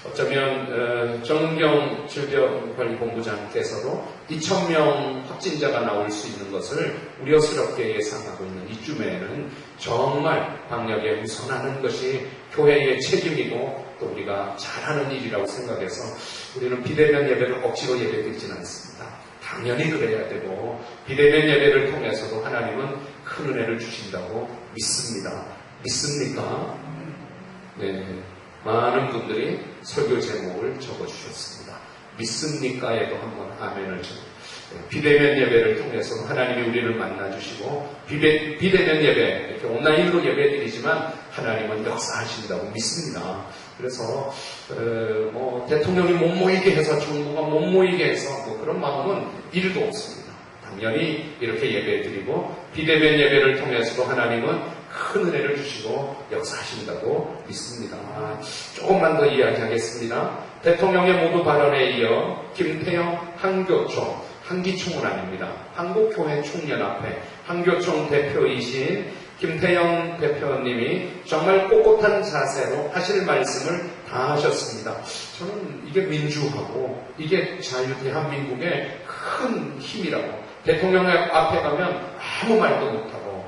어쩌면 정은경 질병관리본부장께서도 2,000명 확진자가 나올 수 있는 것을 우려스럽게 예상하고 있는 이쯤에는 정말 방역에 우선하는 것이 교회의 책임이고 또 우리가 잘하는 일이라고 생각해서 우리는 비대면 예배를 억지로 예배드리진 않습니다. 당연히 그래야 되고 비대면 예배를 통해서도 하나님은 큰 은혜를 주신다고 믿습니다. 믿습니까? 네. 많은 분들이 설교 제목을 적어주셨습니다. 믿습니까에도 한번 아멘을 비대면 예배를 통해서 하나님이 우리를 만나주시고 비대면 예배 이렇게 온라인으로 예배드리지만 하나님은 역사하신다고 믿습니다. 그래서 뭐 대통령이 못 모이게 해서 정부가 못 모이게 해서 뭐 그런 마음은 1도 없습니다. 당연히 이렇게 예배드리고 비대면 예배를 통해서도 하나님은 큰 은혜를 주시고 역사하신다고 믿습니다. 조금만 더 이야기하겠습니다. 대통령의 모두 발언에 이어 김태형 한교총, 한기총은 아닙니다. 한국교회 총연합회 한교총 대표이신 김태형 대표님이 정말 꼿꼿한 자세로 하실 말씀을 다 하셨습니다. 저는 이게 민주하고 이게 대한민국의 큰 힘이라고. 대통령 앞에 가면 아무 말도 못하고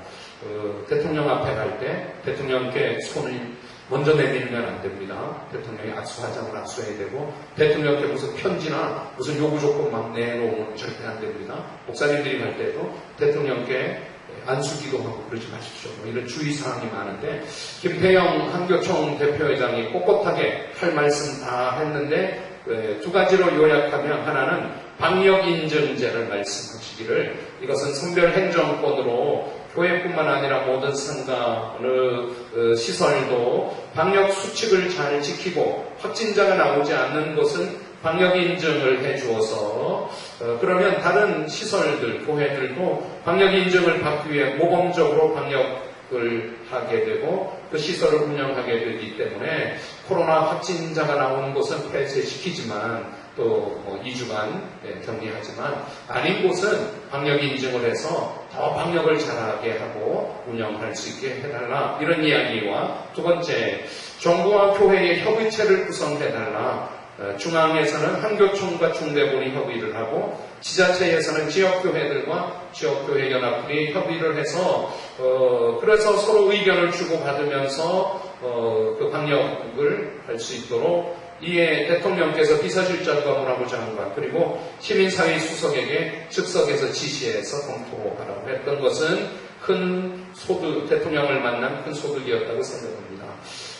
대통령 앞에 갈 때 대통령께 손을 먼저 내밀면 안 됩니다. 대통령이 압수하자면 압수해야 되고 대통령께 무슨 편지나 무슨 요구 조건 막 내놓으면 절대 안 됩니다. 목사님들이 갈 때도 대통령께 안수기도 하고 그러지 마십시오. 뭐 이런 주의사항이 많은데 김태형 한교총 대표회장이 꼿꼿하게 할 말씀 다 했는데 두 가지로 요약하면 하나는 방역인증제를 말씀하시기를 이것은 선별행정권으로 교회뿐만 아니라 모든 상가, 어느 시설도 방역 수칙을 잘 지키고 확진자가 나오지 않는 곳은 방역인증을 해주어서 그러면 다른 시설들, 교회들도 방역인증을 받기 위해 모범적으로 방역을 하게 되고 그 시설을 운영하게 되기 때문에 코로나 확진자가 나오는 곳은 폐쇄시키지만 또 2주간 격리하지만 아닌 곳은 방역인증을 해서 더 방역을 잘하게 하고 운영할 수 있게 해달라 이런 이야기와 두 번째 정부와 교회의 협의체를 구성해달라. 중앙에서는 한교총과 중대본이 협의를 하고 지자체에서는 지역교회들과 지역교회 연합들이 협의를 해서 그래서 서로 의견을 주고받으면서 그 방역을 할 수 있도록 이에 대통령께서 비서실장과 문화부 장관 그리고 시민사회 수석에게 즉석에서 지시해서 검토하라고 했던 것은 큰 소득, 대통령을 만난 큰 소득이었다고 생각합니다.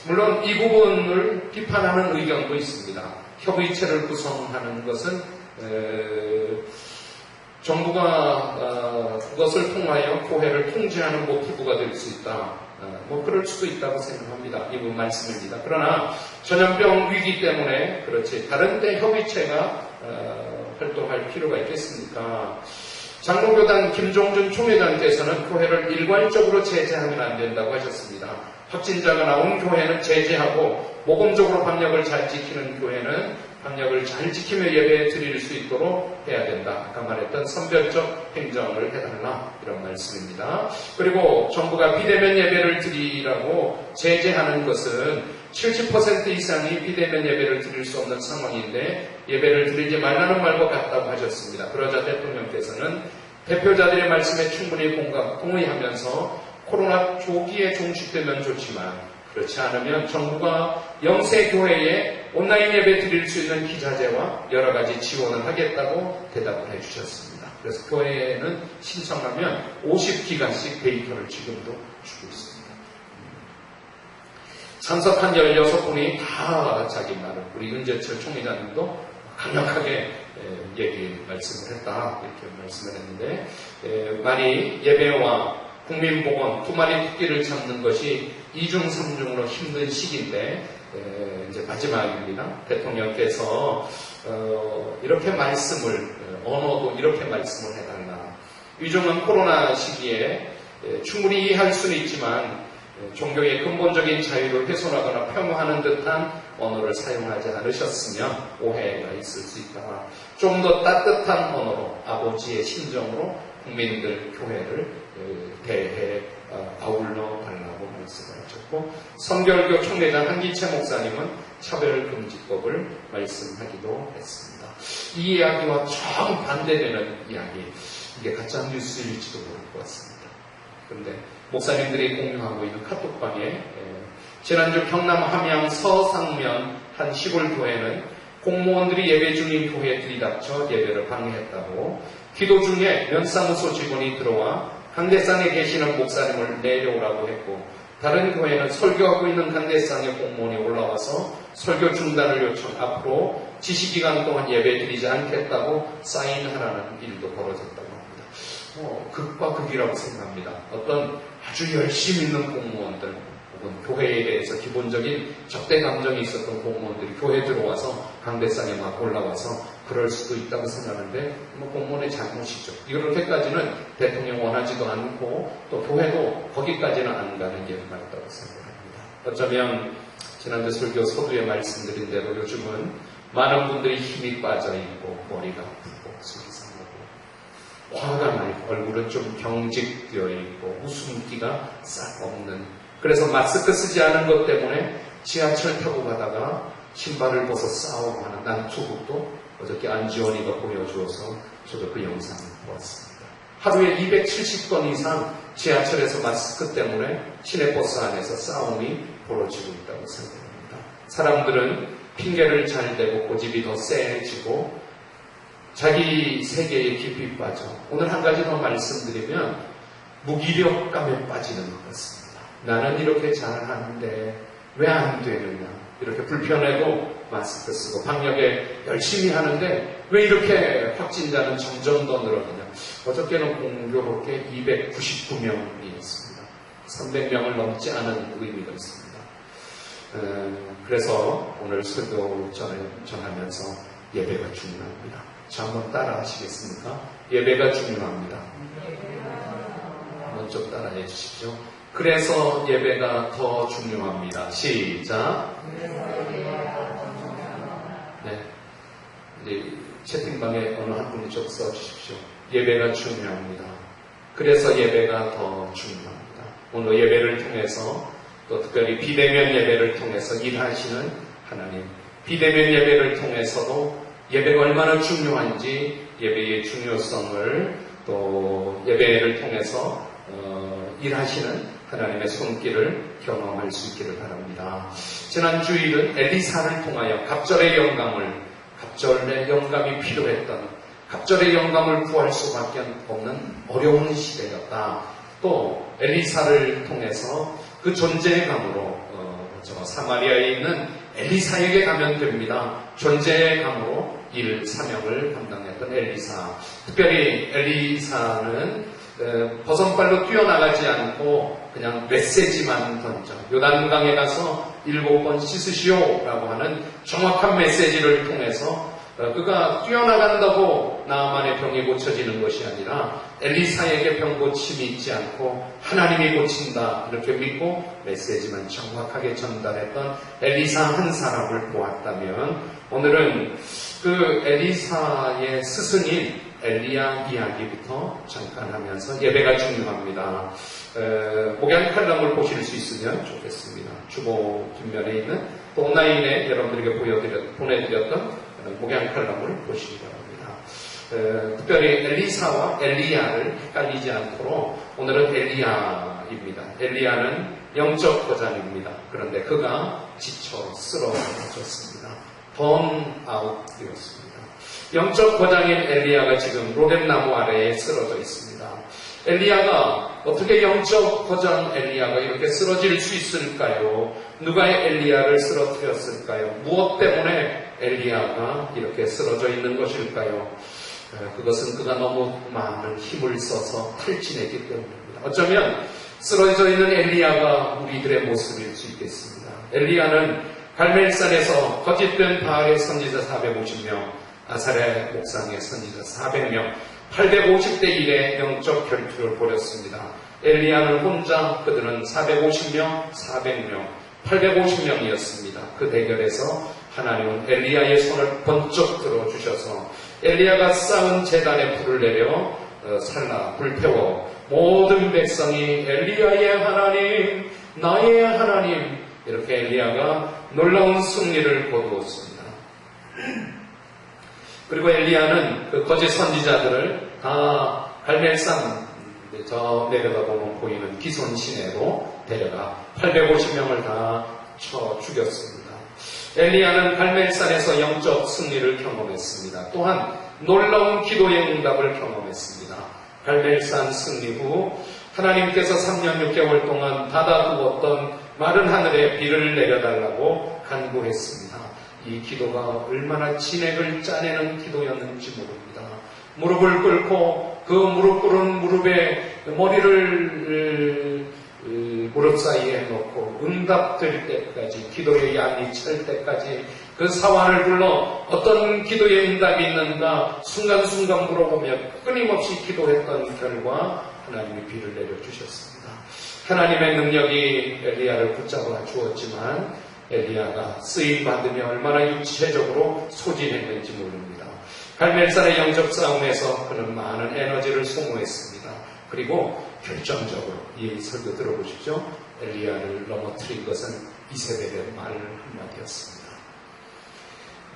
물론 이 부분을 비판하는 의견도 있습니다. 협의체를 구성하는 것은 정부가 그것을 통하여 교회를 통제하는 모티브가 될 수 있다. 뭐 그럴 수도 있다고 생각합니다. 이 부분 말씀입니다. 그러나 전염병 위기 때문에 그렇지 다른 데 협의체가 활동할 필요가 있겠습니까? 장로교단 김종준 총회장께서는 교회를 일괄적으로 제재하면 안 된다고 하셨습니다. 확진자가 나온 교회는 제재하고 모범적으로 방역을 잘 지키는 교회는 방역을 잘 지키며 예배 드릴 수 있도록 해야 된다. 아까 말했던 선별적 행정을 해달라 이런 말씀입니다. 그리고 정부가 비대면 예배를 드리라고 제재하는 것은 70% 이상이 비대면 예배를 드릴 수 없는 상황인데 예배를 드리지 말라는 말과 같다고 하셨습니다. 그러자 대통령께서는 대표자들의 말씀에 충분히 동의하면서 코로나 조기에 종식되면 좋지만 그렇지 않으면 정부가 영세교회에 온라인 예배 드릴 수 있는 기자재와 여러 가지 지원을 하겠다고 대답을 해주셨습니다. 그래서 교회에는 신청하면 50기가씩 데이터를 지금도 주고 있습니다. 참석한 16분이 다 자기 말을 우리 은재철 총회장님도 강력하게 말씀을 했다 이렇게 말씀을 했는데 만일 예배와 국민보건 두 마리 토끼를 잡는 것이 2중 3중으로 힘든 시기인데 이제 마지막입니다. 대통령께서 이렇게 말씀을 언어도 이렇게 말씀을 해달라. 위중한 코로나 시기에 충분히 이해할 수는 있지만 종교의 근본적인 자유를 훼손하거나 폄하하는 듯한 언어를 사용하지 않으셨으면 오해가 있을 수 있다. 좀 더 따뜻한 언어로 아버지의 심정으로 국민들 교회를 대해 아울러 달라고 말씀을 하셨고 성결교 총회장 한기채 목사님은 차별금지법을 말씀하기도 했습니다. 이 이야기와 정반대되는 이야기 이게 가짜뉴스일지도 모를 것 같습니다. 그런데 목사님들이 공유하고 있는 카톡방에 지난주 경남 함양 서상면 한 시골 교회는 공무원들이 예배 중인 교회에 들이닥쳐 예배를 방해했다고 기도 중에 면사무소 직원이 들어와 강대상에 계시는 목사님을 내려오라고 했고 다른 교회는 설교하고 있는 강대상의 공무원이 올라와서 설교 중단을 요청 앞으로 지시기간 동안 예배 드리지 않겠다고 사인하라는 일도 벌어졌다고 합니다. 극과 극이라고 생각합니다. 어떤 아주 열심히 있는 공무원들 혹은 교회에 대해서 기본적인 적대 감정이 있었던 공무원들이 교회에 들어와서 강대상에 막 올라와서 그럴 수도 있다고 생각하는데 공무원의 잘못이죠. 이렇게까지는 대통령 원하지도 않고 또 교회도 거기까지는 안 가는 게 맞다고 생각합니다. 어쩌면 지난주 설교 서두에 말씀드린 대로 요즘은 많은 분들이 힘이 빠져있고 머리가 아프고 속이 상하고 화가 나고 얼굴은 좀 경직되어 있고 웃음기가 싹 없는, 그래서 마스크 쓰지 않은 것 때문에 지하철 타고 가다가 신발을 벗어 싸우고 하는 난투극도 어저께 안지원이가 보여주어서 저도 그 영상을 보았습니다. 하루에 270건 이상 지하철에서 마스크 때문에 시내버스 안에서 싸움이 벌어지고 있다고 생각합니다. 사람들은 핑계를 잘 대고 고집이 더 세지고 자기 세계에 깊이 빠져, 오늘 한 가지 더 말씀드리면 무기력감에 빠지는 것 같습니다. 나는 이렇게 잘하는데 왜 안 되느냐, 이렇게 불편해도 마스크 쓰고 방역에 열심히 하는데 왜 이렇게 확진자는 점점 더 늘어나냐. 어저께는 공교롭게 299명이었습니다. 300명을 넘지 않은 의미가 있습니다. 그래서 오늘 설교 전하면서 예배가 중요합니다. 저 한번 따라 하시겠습니까? 예배가 중요합니다. 한번 좀 따라해 주십시오. 그래서 예배가 더 중요합니다. 시작. 네. 이제 채팅방에 어느 한 분이 좀 써주십시오. 예배가 중요합니다. 그래서 예배가 더 중요합니다. 오늘 예배를 통해서 또 특별히 비대면 예배를 통해서 일하시는 하나님, 비대면 예배를 통해서도 예배가 얼마나 중요한지 예배의 중요성을 또 예배를 통해서 일하시는 하나님의 손길을 경험할 수 있기를 바랍니다. 지난 주일은 엘리사를 통하여 갑절의 영감이 필요했던, 갑절의 영감을 구할 수밖에 없는 어려운 시대였다. 또 엘리사를 통해서 그 존재의 감으로 사마리아에 있는 엘리사에게 가면 됩니다. 존재의 감으로 일 사명을 감당했던 엘리사. 특별히 엘리사는 버선발로 뛰어나가지 않고 그냥 메시지만 던져, 요단강에 가서 7번 씻으시오라고 하는 정확한 메시지를 통해서 그가 뛰어나간다고 나아만의 병이 고쳐지는 것이 아니라 엘리사에게 병 고침이 있지 않고 하나님이 고친다 이렇게 믿고 메시지만 정확하게 전달했던 엘리사 한 사람을 보았다면, 오늘은 그 엘리사의 스승인 엘리야 이야기부터 잠깐 하면서 예배가 중요합니다. 목양 칼럼을 보실 수 있으면 좋겠습니다. 주보 뒷면에 있는 또 온라인에 여러분들에게 보내드렸던 목양 칼럼을 보시기 바랍니다. 특별히 엘리사와 엘리야를 헷갈리지 않도록 오늘은 엘리야입니다. 엘리야는 영적 거장입니다. 그런데 그가 지쳐 쓰러졌습니다. 번아웃 되었습니다. 영적 거장인 엘리야가 지금 로뎀나무 아래에 쓰러져 있습니다. 엘리야가 어떻게 영적 거장 엘리야가 이렇게 쓰러질 수 있을까요? 누가 엘리야를 쓰러뜨렸을까요? 무엇 때문에 엘리야가 이렇게 쓰러져 있는 것일까요? 그것은 그가 너무 많은 힘을 써서 탈진했기 때문입니다. 어쩌면 쓰러져 있는 엘리야가 우리들의 모습일 수 있겠습니다. 엘리야는 갈멜산에서 거짓된 바알의 선지자 450명, 아사랴 옥상의 선지자 400명, 850대 1의 영적 결투를 벌였습니다. 엘리야는 혼자, 그들은 450명, 400명, 850명이었습니다. 그 대결에서 하나님은 엘리야의 손을 번쩍 들어주셔서 엘리야가 쌓은 제단에 불을 내려 살라 불태워 모든 백성이 엘리야의 하나님, 나의 하나님, 이렇게 엘리야가 놀라운 승리를 거두었습니다. 그리고 엘리야는 그 거짓 선지자들을 다 갈멜산 저 내려다 보면 보이는 기손 시내로 데려가 850명을 다 쳐 죽였습니다. 엘리야는 갈멜산에서 영적 승리를 경험했습니다. 또한 놀라운 기도의 응답을 경험했습니다. 갈멜산 승리 후 하나님께서 3년 6개월 동안 닫아두었던 마른 하늘에 비를 내려달라고 간구했습니다. 이 기도가 얼마나 진액을 짜내는 기도였는지 모릅니다. 무릎을 꿇고 그 무릎 꿇은 무릎에 머리를 무릎 사이에 놓고 응답될 때까지, 기도의 양이 찰 때까지 그 사환을 불러 어떤 기도의 응답이 있는가 순간순간 물어보며 끊임없이 기도했던 결과 하나님이 비를 내려주셨습니다. 하나님의 능력이 엘리야를 붙잡아 주었지만 엘리야가 쓰임받으며 얼마나 육체적으로 소진했는지 모릅니다. 갈멜산의 영적 싸움에서 그는 많은 에너지를 소모했습니다. 그리고 결정적으로 이 설교 들어보십시오. 엘리야를 넘어뜨린 것은 이세벨의 말 한마디였습니다.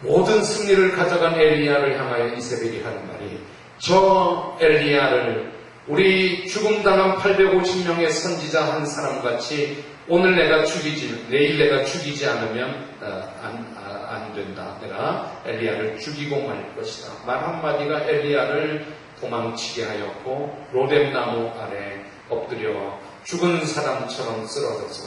모든 승리를 가져간 엘리야를 향하여 이세벨이 하는 말이, 저 엘리야를 우리 죽음당한 850명의 선지자 한 사람같이 오늘 내가 죽이지, 내일 내가 죽이지 않으면 안 된다. 내가 엘리야를 죽이고 말 것이다. 말 한마디가 엘리야를 도망치게 하였고 로뎀나무 아래 엎드려 죽은 사람처럼 쓰러져서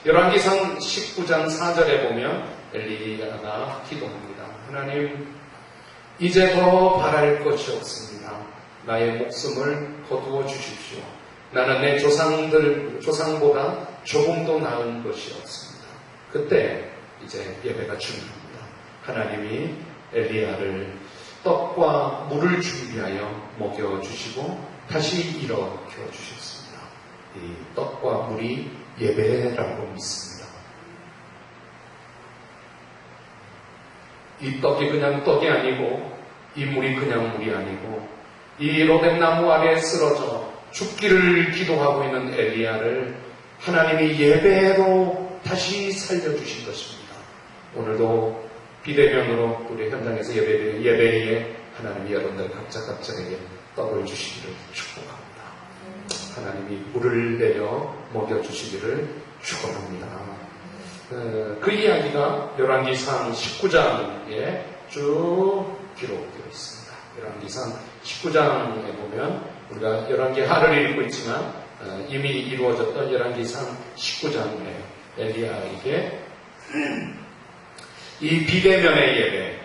열왕기상 19장 4절에 보면 엘리야가 기도합니다. 하나님, 이제 더 바랄 것이 없습니다. 나의 목숨을 거두어 주십시오. 나는 내 조상보다 조금도 나은 것이 없습니다. 그때 이제 예배가 중요합니다. 하나님이 엘리야를 떡과 물을 준비하여 먹여주시고 다시 일어켜 주셨습니다. 이 떡과 물이 예배라고 믿습니다. 이 떡이 그냥 떡이 아니고 이 물이 그냥 물이 아니고 이 로뎀나무 아래에 쓰러져 죽기를 기도하고 있는 엘리야를 하나님이 예배로 다시 살려주신 것입니다. 오늘도 비대면으로 우리 현장에서 예배에 하나님이 여러분들 각자에게 떡을 주시기를 축복합니다. 하나님이 물을 내려 먹여주시기를 축원합니다. 그 이야기가 열왕기상 19장에 쭉 기록되어 있습니다. 열왕기상 19장에 보면 우리가 열왕기 하를 읽고 있지만 이미 이루어졌던 열왕기상 19장에 엘리야에게 이 비대면의 예배,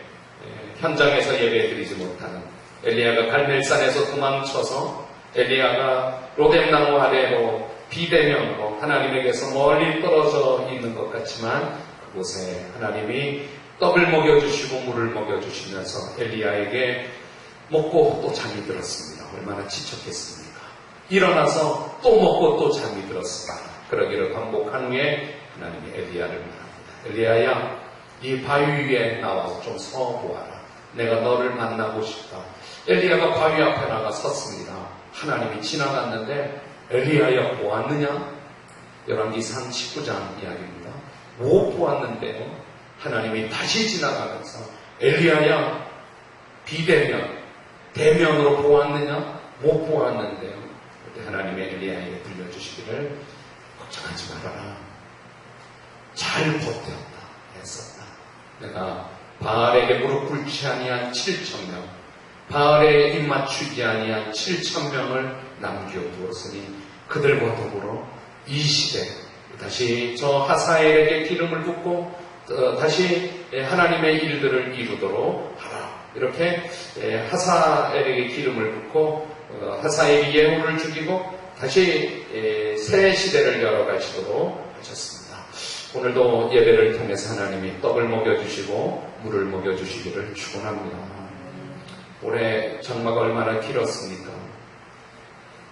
현장에서 예배드리지 못하는 엘리야가 갈멜산에서 도망쳐서 엘리야가 로뎀나무 아래로 비대면으로 하나님에게서 멀리 떨어져 있는 것 같지만 그곳에 하나님이 떡을 먹여주시고 물을 먹여주시면서 엘리야에게 먹고 또 잠이 들었습니다. 얼마나 지쳤겠습니까? 일어나서 또 먹고 또 잠이 들었습니다. 그러기를 반복한 후에 하나님이 엘리야를 말합니다. 엘리야야, 이 바위 위에 나와서 좀 서 보아라. 내가 너를 만나고 싶다. 엘리야가 바위 앞에 나가 섰습니다. 하나님이 지나갔는데 엘리야야 보았느냐? 열왕기상 19장 이야기입니다. 못 보았는데요. 하나님이 다시 지나가면서 엘리야야 비대면 대면으로 보았느냐? 못 보았는데요. 그때 하나님이 엘리야에게 들려주시기를 걱정하지 말아라. 잘 버텼다. 했었다. 내가 바알에게 무릎 꿇지 아니한 7,000명, 바알에 입 맞추지 아니한 7,000명을 남겨두었으니 그들과 더불어 이 시대 다시 저 하사엘에게 기름을 붓고 다시 하나님의 일들을 이루도록 하라. 이렇게 하사엘에게 기름을 붓고 하사엘이 예후를 죽이고 다시 새 시대를 열어가시도록 하셨습니다. 오늘도 예배를 통해서 하나님이 떡을 먹여주시고 물을 먹여주시기를 축원합니다. 올해 장마가 얼마나 길었습니까?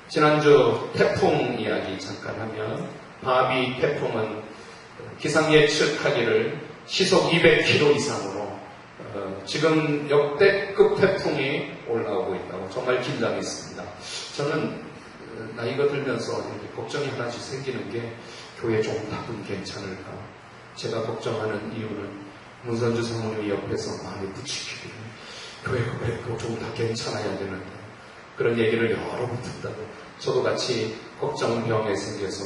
지난주 태풍 이야기 잠깐 하면 바비 태풍은 기상 예측하기를 시속 200km 이상으로 지금 역대급 태풍이 올라오고 있다고 정말 긴장했습니다. 저는 나이가 들면서 걱정이 하나씩 생기는 게 교회 종탑은 괜찮을까? 제가 걱정하는 이유는 문선주 사모님이 옆에서 많이 부추기기를 교회가 그래도 좀 다 괜찮아야 되는데 그런 얘기를 여러 번 듣다가 저도 같이 걱정병에 생겨서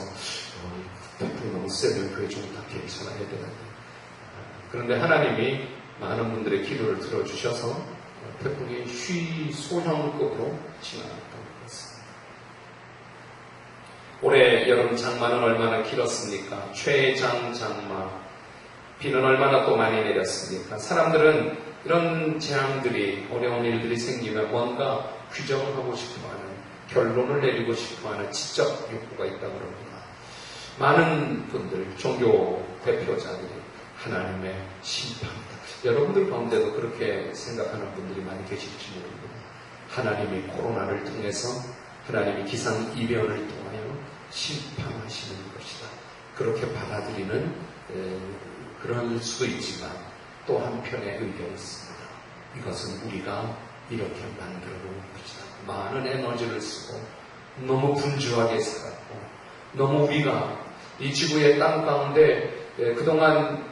태풍이 너무 세면 교회 좀 다 괜찮아야 되는데 그런데 하나님이 많은 분들의 기도를 들어주셔서 태풍이 소형급으로 지나갔던 것 같습니다. 올해 여름 장마는 얼마나 길었습니까? 최장 장마. 비는 얼마나 또 많이 내렸습니까? 사람들은 이런 재앙들이, 어려운 일들이 생기면 뭔가 규정을 하고 싶어하는, 결론을 내리고 싶어하는 지적 욕구가 있다고 합니다. 많은 분들, 종교 대표자들이 하나님의 심판이다. 여러분들 가운데도 그렇게 생각하는 분들이 많이 계실지 모릅니다. 하나님이 코로나를 통해서, 하나님이 기상이변을 통하여 심판하시는 것이다. 그렇게 받아들이는 그럴 수도 있지만 또 한편의 의견이 있습니다. 이것은 우리가 이렇게 만들어 놓은 것이다. 많은 에너지를 쓰고 너무 분주하게 살았고 너무 우리가 이 지구의 땅 가운데 그동안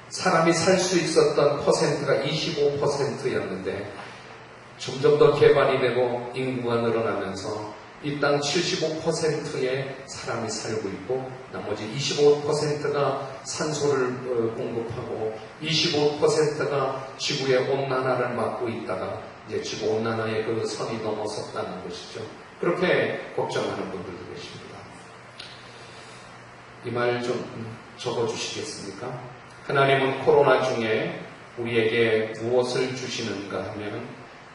사람이 살 수 있었던 퍼센트가 25%였는데 점점 더 개발이 되고 인구가 늘어나면서 이 땅 75%의 사람이 살고 있고 나머지 25%가 산소를 공급하고 25%가 지구의 온난화를 막고 있다가 이제 지구 온난화의 그 선이 넘어섰다는 것이죠. 그렇게 걱정하는 분들도 계십니다. 이 말 좀 적어주시겠습니까? 하나님은 코로나 중에 우리에게 무엇을 주시는가 하면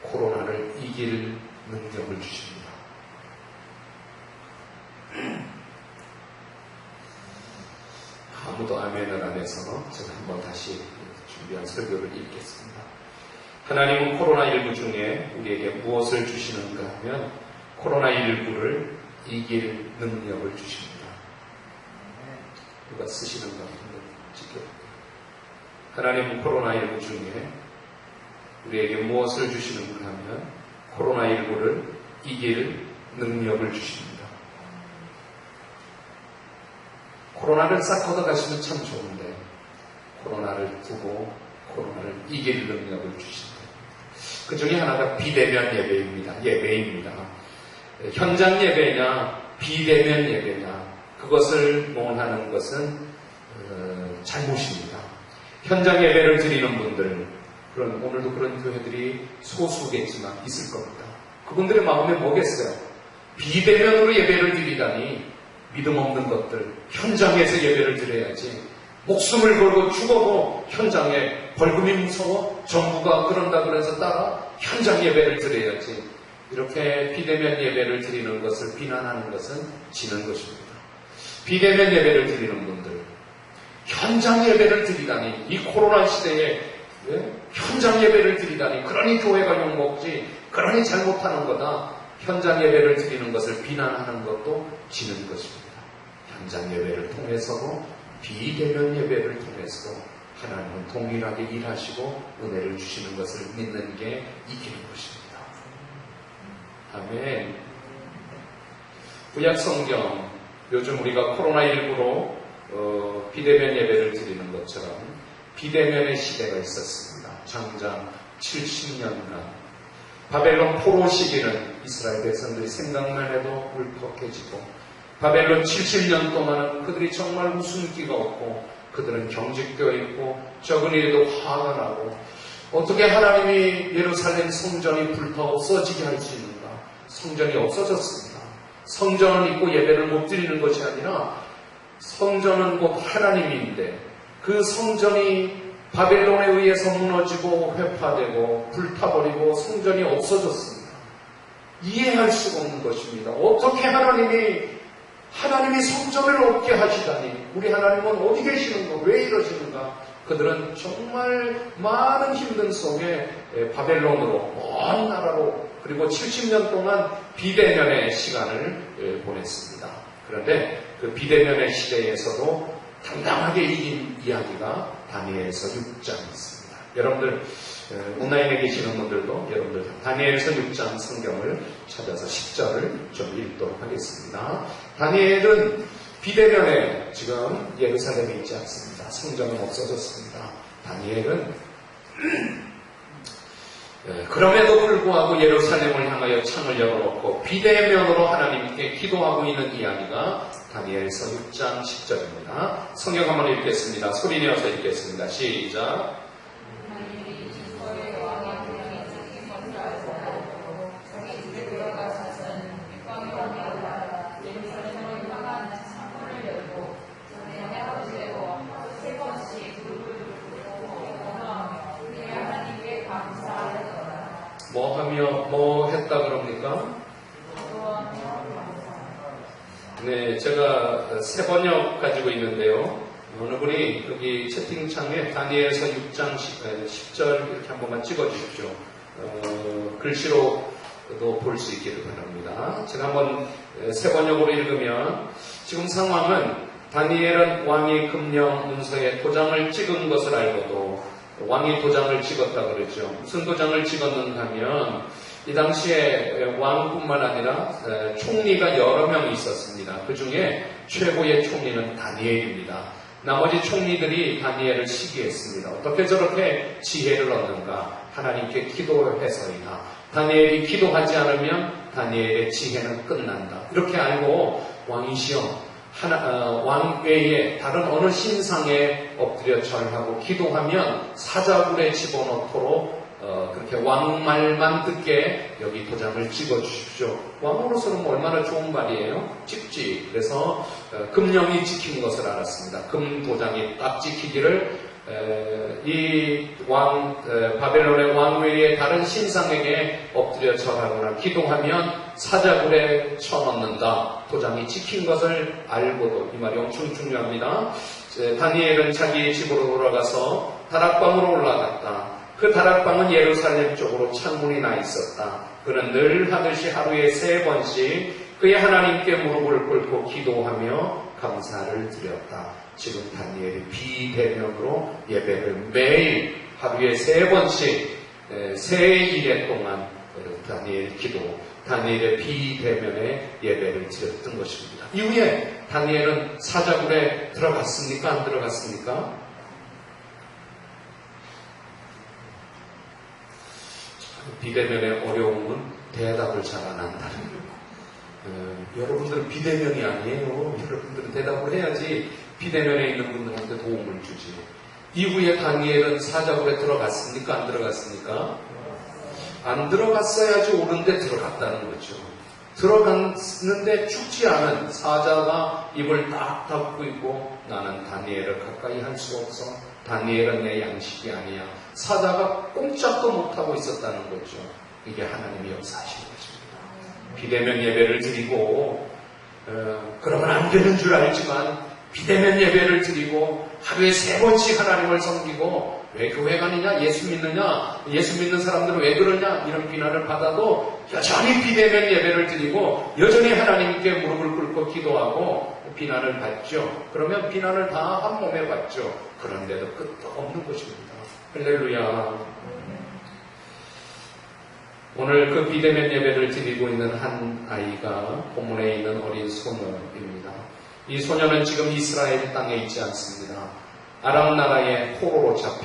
코로나를 이길 능력을 주십니다. 아무도 아멘을 안 해서 제가 한번 다시 준비한 설교를 읽겠습니다. 하나님은 코로나19 중에 우리에게 무엇을 주시는가 하면 코로나19를 이길 능력을 주십니다. 누가 쓰시는가 한번 지켜볼게요. 하나님은 코로나19 중에 우리에게 무엇을 주시는가 하면 코로나19를 이길 능력을 주십니다. 코로나를 싹 걷어가시면 참 좋은데 코로나를 두고 코로나를 이길 능력을 주신다. 그 중에 하나가 비대면 예배입니다. 현장 예배냐 비대면 예배냐 그것을 논하는 것은 잘못입니다. 현장 예배를 드리는 분들, 오늘도 그런 교회들이 소수겠지만 있을 겁니다. 그분들의 마음에 뭐겠어요? 비대면으로 예배를 드리다니 믿음 없는 것들, 현장에서 예배를 드려야지. 목숨을 걸고 죽어도 현장에 벌금이 무서워 정부가 그런다 그래서 따라 현장 예배를 드려야지. 이렇게 비대면 예배를 드리는 것을 비난하는 것은 지는 것입니다. 비대면 예배를 드리는 분들, 현장 예배를 드리다니, 이 코로나 시대에 현장 예배를 드리다니, 그러니 교회가 욕먹지, 그러니 잘못하는 거다. 현장 예배를 드리는 것을 비난하는 것도 지는 것입니다. 현장 예배를 통해서도 비대면 예배를 통해서도 하나님은 동일하게 일하시고 은혜를 주시는 것을 믿는 게 이기는 것입니다. 아멘. 구약 성경, 요즘 우리가 코로나19로 비대면 예배를 드리는 것처럼 비대면의 시대가 있었습니다. 장장 70년간 바벨론 포로 시기는 이스라엘 백성들이 생각만 해도 울컥해지고 바벨론 70년 동안은 그들이 정말 웃음기가 없고 그들은 경직되어 있고 적은 일에도 화가 나고 어떻게 하나님이 예루살렘 성전이 불타 없어지게 할 수 있는가? 성전이 없어졌습니다. 성전은 있고 예배를 못 드리는 것이 아니라 성전은 곧 하나님인데 그 성전이 바벨론에 의해서 무너지고 회파되고 불타버리고 성전이 없어졌습니다. 이해할 수가 없는 것입니다. 어떻게 하나님이 성전을 없게 하시다니, 우리 하나님은 어디 계시는가? 왜 이러시는가? 그들은 정말 많은 힘든 속에 바벨론으로, 먼 나라로, 그리고 70년 동안 비대면의 시간을 보냈습니다. 그런데 그 비대면의 시대에서도 당당하게 이긴 이야기가 다니엘서 6장에 있습니다. 여러분들 온라인에 계시는 분들도 여러분들 다니엘서 6장 성경을 찾아서 10절을 좀 읽도록 하겠습니다. 다니엘은 비대면에 지금 예루살렘에 있지 않습니다. 성전은 없어졌습니다. 다니엘은 그럼에도 불구하고 예루살렘을 향하여 창을 열어놓고 비대면으로 하나님께 기도하고 있는 이야기가 다니엘서 6장 10절입니다. 성경 한번 읽겠습니다. 소리 내어서 읽겠습니다. 시작. 뭐 했다 그럽니까? 네, 제가 새 번역 가지고 있는데요. 어느 분이 여기 채팅창에 다니엘서 6장 10절 이렇게 한 번만 찍어주십시오. 글씨로도 볼 수 있기를 바랍니다. 제가 한번 새 번역으로 읽으면, 지금 상황은 다니엘은 왕이 금령 문서에 도장을 찍은 것을 알고도 왕이 도장을 찍었다 그러죠. 무슨 도장을 찍었는가 하면, 이 당시에 왕뿐만 아니라 총리가 여러 명이 있었습니다. 그 중에 최고의 총리는 다니엘입니다. 나머지 총리들이 다니엘을 시기했습니다. 어떻게 저렇게 지혜를 얻는가? 하나님께 기도해서이다. 다니엘이 기도하지 않으면 다니엘의 지혜는 끝난다. 이렇게 알고 왕이시여, 왕 외에 다른 어느 신상에 엎드려 절하고 기도하면 사자굴에 집어넣도록 그렇게 왕 말만 듣게 여기 도장을 찍어주십시오. 왕으로서는 얼마나 좋은 말이에요? 찍지. 그래서 금령이 찍힌 것을 알았습니다. 금 도장이 딱 찍히기를, 이 바벨론의 왕 외에 다른 신상에게 엎드려 절하거나 기도하면 사자굴에 쳐넣는다. 도장이 찍힌 것을 알고도, 이 말이 엄청 중요합니다. 다니엘은 자기의 집으로 돌아가서 다락방으로 올라갔다. 그 다락방은 예루살렘 쪽으로 창문이 나 있었다. 그는 늘 하듯이 하루에 3번씩 그의 하나님께 무릎을 꿇고 기도하며 감사를 드렸다. 지금 다니엘이 비대면으로 예배를 매일 하루에 3번씩 세 일에 동안 다니엘의 비대면의 예배를 드렸던 것입니다. 이후에 다니엘은 사자굴에 들어갔습니까? 안 들어갔습니까? 비대면의 어려움은 대답을 잘 안 한다는 거. 여러분들은 비대면이 아니에요. 여러분들은 대답을 해야지 비대면에 있는 분들한테 도움을 주지. 이후에 다니엘은 사자굴에 들어갔습니까? 안 들어갔습니까? 안 들어갔어야지 옳은데 들어갔다는 거죠. 들어갔는데 죽지 않은 사자가 입을 딱 닫고 있고, 나는 다니엘을 가까이 할 수 없어. 다니엘은 내 양식이 아니야. 사자가 꼼짝도 못하고 있었다는 거죠. 이게 하나님의 역사하시는 것입니다. 비대면 예배를 드리고, 그러면 안 되는 줄 알지만 비대면 예배를 드리고 하루에 3번씩 하나님을 섬기고, 왜 교회 가느냐? 예수 믿느냐? 예수 믿는 사람들은 왜 그러냐? 이런 비난을 받아도 여전히 비대면 예배를 드리고 여전히 하나님께 무릎을 꿇고 기도하고 비난을 받죠. 그러면 비난을 다 한 몸에 받죠. 그런데도 끝도 없는 것입니다. 할렐루야. 오늘 그 비대면 예배를 드리고 있는 한 아이가 본문에 있는 어린 소녀입니다. 이 소녀는 지금 이스라엘 땅에 있지 않습니다. 아람 나라의 포로로 잡혀